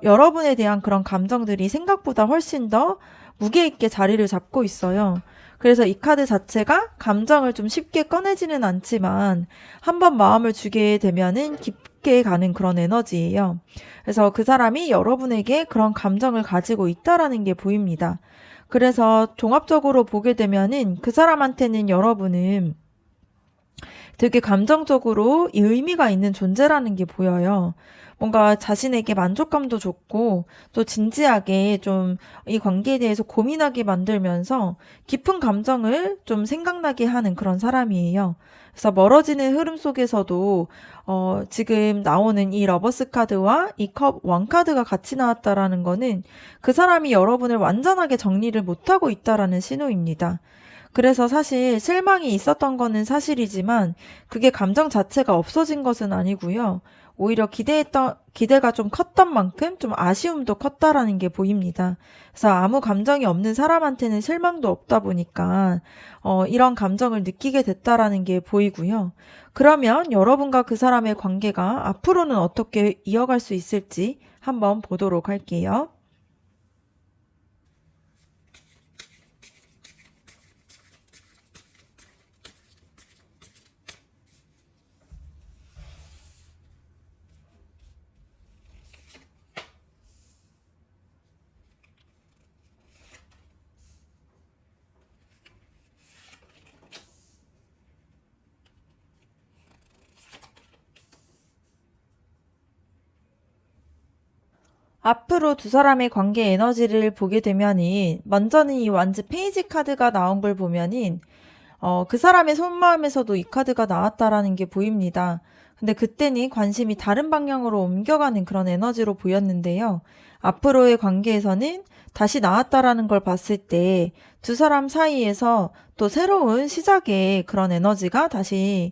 여러분에 대한 그런 감정들이 생각보다 훨씬 더 무게 있게 자리를 잡고 있어요. 그래서 이 카드 자체가 감정을 좀 쉽게 꺼내지는 않지만 한번 마음을 주게 되면은 깊게 가는 그런 에너지예요. 그래서 그 사람이 여러분에게 그런 감정을 가지고 있다라는 게 보입니다. 그래서 종합적으로 보게 되면은 그 사람한테는 여러분은 되게 감정적으로 의미가 있는 존재라는 게 보여요. 뭔가 자신에게 만족감도 좋고 또 진지하게 좀 이 관계에 대해서 고민하게 만들면서 깊은 감정을 좀 생각나게 하는 그런 사람이에요. 그래서 멀어지는 흐름 속에서도 지금 나오는 이 러버스 카드와 이 컵 왕 카드가 같이 나왔다라는 거는 그 사람이 여러분을 완전하게 정리를 못하고 있다라는 신호입니다. 그래서 사실 실망이 있었던 거는 사실이지만 그게 감정 자체가 없어진 것은 아니고요. 오히려 기대가 좀 컸던 만큼 좀 아쉬움도 컸다라는 게 보입니다. 그래서 아무 감정이 없는 사람한테는 실망도 없다 보니까 이런 감정을 느끼게 됐다라는 게 보이고요. 그러면 여러분과 그 사람의 관계가 앞으로는 어떻게 이어갈 수 있을지 한번 보도록 할게요. 앞으로 두 사람의 관계 에너지를 보게 되면은 먼저는 이 완즈 페이지 카드가 나온 걸 보면은 그 사람의 속마음에서도 이 카드가 나왔다라는 게 보입니다. 근데 그때는 관심이 다른 방향으로 옮겨가는 그런 에너지로 보였는데요. 앞으로의 관계에서는 다시 나왔다라는 걸 봤을 때 두 사람 사이에서 또 새로운 시작의 그런 에너지가 다시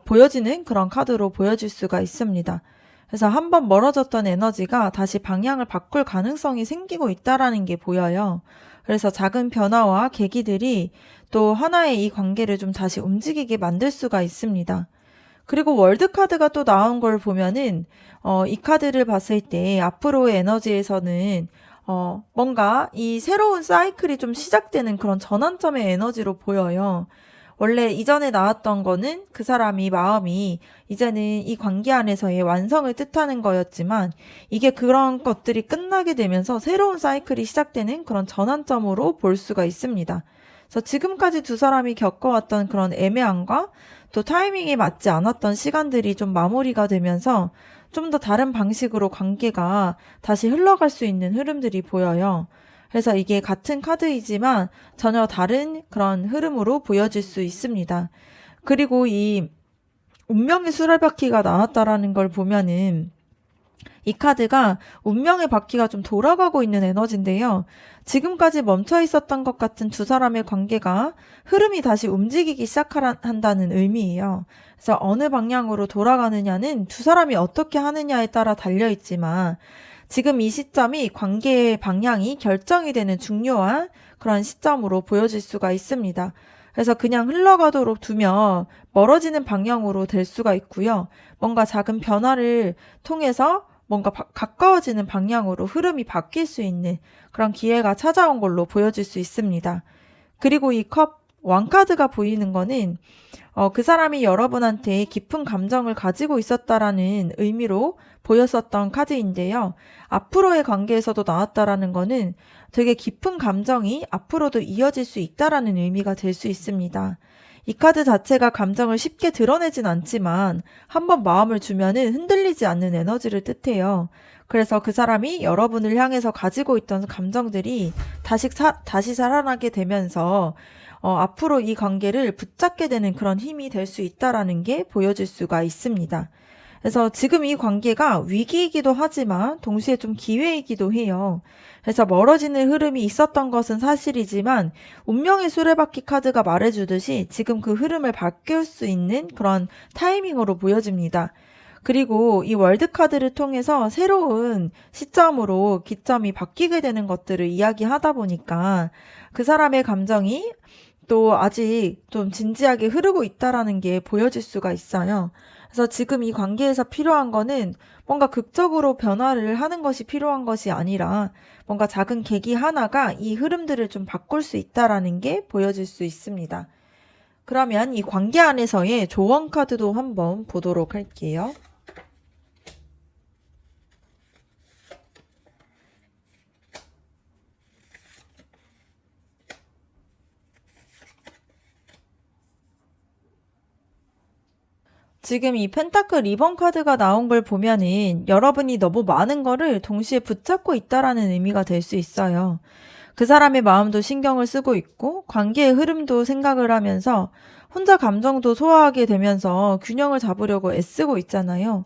보여지는 그런 카드로 보여질 수가 있습니다. 그래서 한번 멀어졌던 에너지가 다시 방향을 바꿀 가능성이 생기고 있다라는 게 보여요. 그래서 작은 변화와 계기들이 또 하나의 이 관계를 좀 다시 움직이게 만들 수가 있습니다. 그리고 월드 카드가 또 나온 걸 보면은 이 카드를 봤을 때 앞으로의 에너지에서는 뭔가 이 새로운 사이클이 좀 시작되는 그런 전환점의 에너지로 보여요. 원래 이전에 나왔던 거는 그 사람이 마음이 이제는 이 관계 안에서의 완성을 뜻하는 거였지만 이게 그런 것들이 끝나게 되면서 새로운 사이클이 시작되는 그런 전환점으로 볼 수가 있습니다. 그래서 지금까지 두 사람이 겪어왔던 그런 애매함과 또 타이밍이 맞지 않았던 시간들이 좀 마무리가 되면서 좀 더 다른 방식으로 관계가 다시 흘러갈 수 있는 흐름들이 보여요. 그래서 이게 같은 카드이지만 전혀 다른 그런 흐름으로 보여질 수 있습니다. 그리고 이 운명의 수레바퀴가 나왔다라는 걸 보면은 이 카드가 운명의 바퀴가 좀 돌아가고 있는 에너지인데요. 지금까지 멈춰 있었던 것 같은 두 사람의 관계가 흐름이 다시 움직이기 시작한다는 의미예요. 그래서 어느 방향으로 돌아가느냐는 두 사람이 어떻게 하느냐에 따라 달려있지만 지금 이 시점이 관계의 방향이 결정이 되는 중요한 그런 시점으로 보여질 수가 있습니다. 그래서 그냥 흘러가도록 두면 멀어지는 방향으로 될 수가 있고요. 뭔가 작은 변화를 통해서 뭔가 가까워지는 방향으로 흐름이 바뀔 수 있는 그런 기회가 찾아온 걸로 보여질 수 있습니다. 그리고 이 컵 왕카드가 보이는 거는 그 사람이 여러분한테 깊은 감정을 가지고 있었다라는 의미로 보였었던 카드인데요. 앞으로의 관계에서도 나왔다라는 거는 되게 깊은 감정이 앞으로도 이어질 수 있다라는 의미가 될 수 있습니다. 이 카드 자체가 감정을 쉽게 드러내진 않지만 한번 마음을 주면은 흔들리지 않는 에너지를 뜻해요. 그래서 그 사람이 여러분을 향해서 가지고 있던 감정들이 다시 살아나게 되면서 앞으로 이 관계를 붙잡게 되는 그런 힘이 될 수 있다라는 게 보여질 수가 있습니다. 그래서 지금 이 관계가 위기이기도 하지만 동시에 좀 기회이기도 해요. 그래서 멀어지는 흐름이 있었던 것은 사실이지만 운명의 수레바퀴 카드가 말해주듯이 지금 그 흐름을 바꿀 수 있는 그런 타이밍으로 보여집니다. 그리고 이 월드카드를 통해서 새로운 시점으로 기점이 바뀌게 되는 것들을 이야기하다 보니까 그 사람의 감정이 또 아직 좀 진지하게 흐르고 있다라는 게 보여질 수가 있어요. 그래서 지금 이 관계에서 필요한 거는 뭔가 극적으로 변화를 하는 것이 필요한 것이 아니라 뭔가 작은 계기 하나가 이 흐름들을 좀 바꿀 수 있다라는 게 보여질 수 있습니다. 그러면 이 관계 안에서의 조언 카드도 한번 보도록 할게요. 지금 이 펜타클 리본 카드가 나온 걸 보면은 여러분이 너무 많은 거를 동시에 붙잡고 있다라는 의미가 될 수 있어요. 그 사람의 마음도 신경을 쓰고 있고 관계의 흐름도 생각을 하면서 혼자 감정도 소화하게 되면서 균형을 잡으려고 애쓰고 있잖아요.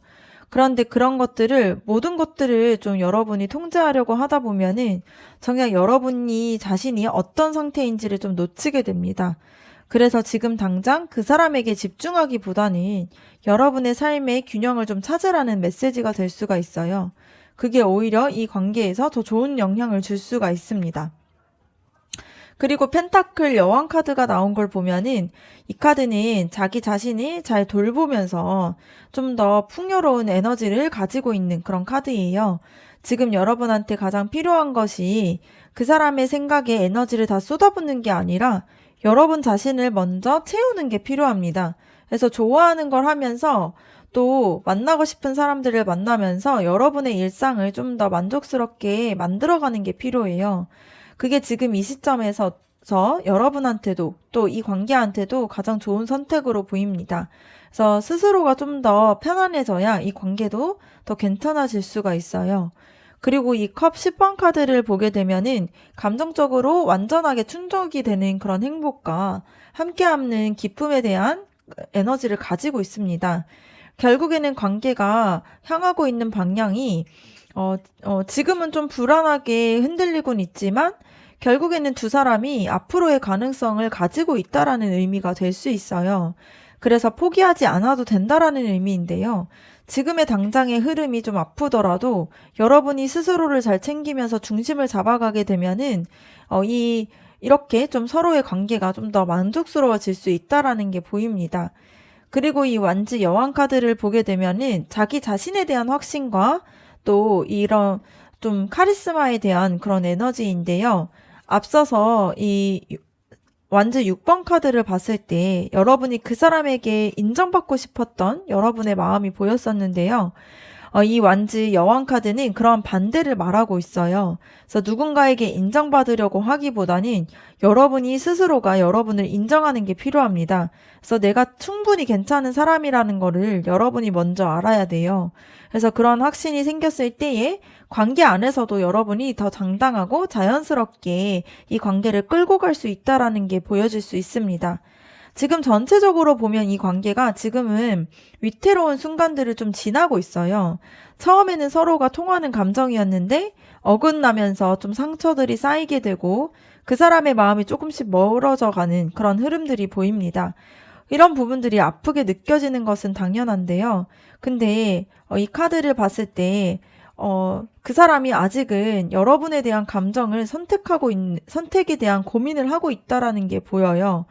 그런데 그런 것들을 모든 것들을 좀 여러분이 통제하려고 하다 보면은 정작 여러분이 자신이 어떤 상태인지를 좀 놓치게 됩니다. 그래서 지금 당장 그 사람에게 집중하기보다는 여러분의 삶의 균형을 좀 찾으라는 메시지가 될 수가 있어요. 그게 오히려 이 관계에서 더 좋은 영향을 줄 수가 있습니다. 그리고 펜타클 여왕 카드가 나온 걸 보면은 이 카드는 자기 자신을 잘 돌보면서 좀 더 풍요로운 에너지를 가지고 있는 그런 카드예요. 지금 여러분한테 가장 필요한 것이 그 사람의 생각에 에너지를 다 쏟아붓는 게 아니라 여러분 자신을 먼저 채우는 게 필요합니다. 그래서 좋아하는 걸 하면서 또 만나고 싶은 사람들을 만나면서 여러분의 일상을 좀 더 만족스럽게 만들어가는 게 필요해요. 그게 지금 이 시점에서 여러분한테도 또 이 관계한테도 가장 좋은 선택으로 보입니다. 그래서 스스로가 좀 더 편안해져야 이 관계도 더 괜찮아질 수가 있어요. 그리고 이 컵 10번 카드를 보게 되면은 감정적으로 완전하게 충족이 되는 그런 행복과 함께하는 기쁨에 대한 에너지를 가지고 있습니다. 결국에는 관계가 향하고 있는 방향이 지금은 좀 불안하게 흔들리곤 있지만 결국에는 두 사람이 앞으로의 가능성을 가지고 있다라는 의미가 될 수 있어요. 그래서 포기하지 않아도 된다라는 의미인데요. 지금의 당장의 흐름이 좀 아프더라도 여러분이 스스로를 잘 챙기면서 중심을 잡아가게 되면은 이렇게 좀 서로의 관계가 좀 더 만족스러워질 수 있다라는 게 보입니다. 그리고 이 완지 여왕 카드를 보게 되면은 자기 자신에 대한 확신과 또 이런 좀 카리스마에 대한 그런 에너지인데요. 앞서서 이 완즈 6번 카드를 봤을 때 여러분이 그 사람에게 인정받고 싶었던 여러분의 마음이 보였었는데요. 이 완즈 여왕 카드는 그러한 반대를 말하고 있어요. 그래서 누군가에게 인정받으려고 하기보다는 여러분이 스스로가 여러분을 인정하는 게 필요합니다. 그래서 내가 충분히 괜찮은 사람이라는 거를 여러분이 먼저 알아야 돼요. 그래서 그런 확신이 생겼을 때에 관계 안에서도 여러분이 더 당당하고 자연스럽게 이 관계를 끌고 갈 수 있다라는 게 보여질 수 있습니다. 지금 전체적으로 보면 이 관계가 지금은 위태로운 순간들을 좀 지나고 있어요. 처음에는 서로가 통하는 감정이었는데 어긋나면서 좀 상처들이 쌓이게 되고 그 사람의 마음이 조금씩 멀어져 가는 그런 흐름들이 보입니다. 이런 부분들이 아프게 느껴지는 것은 당연한데요. 근데 이 카드를 봤을 때 그 사람이 아직은 여러분에 대한 감정을 선택에 대한 고민을 하고 있다라는 게 보여요.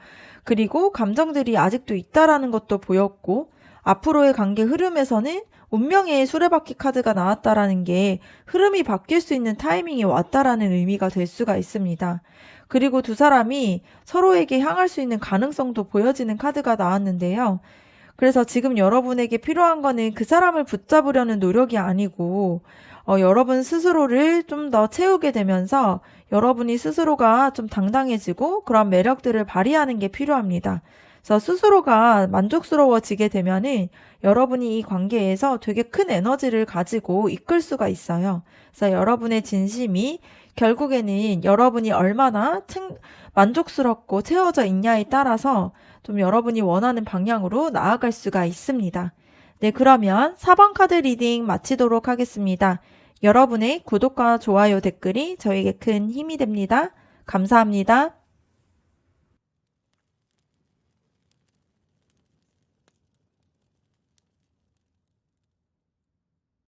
그리고 감정들이 아직도 있다라는 것도 보였고, 앞으로의 관계 흐름에서는 운명의 수레바퀴 카드가 나왔다라는 게 흐름이 바뀔 수 있는 타이밍이 왔다라는 의미가 될 수가 있습니다. 그리고 두 사람이 서로에게 향할 수 있는 가능성도 보여지는 카드가 나왔는데요. 그래서 지금 여러분에게 필요한 거는 그 사람을 붙잡으려는 노력이 아니고, 여러분 스스로를 좀 더 채우게 되면서 여러분이 스스로가 좀 당당해지고 그런 매력들을 발휘하는 게 필요합니다. 그래서 스스로가 만족스러워지게 되면은 여러분이 이 관계에서 되게 큰 에너지를 가지고 이끌 수가 있어요. 그래서 여러분의 진심이 결국에는 여러분이 얼마나 만족스럽고 채워져 있냐에 따라서 좀 여러분이 원하는 방향으로 나아갈 수가 있습니다. 네, 그러면 4번 카드 리딩 마치도록 하겠습니다. 여러분의 구독과 좋아요 댓글이 저에게 큰 힘이 됩니다. 감사합니다.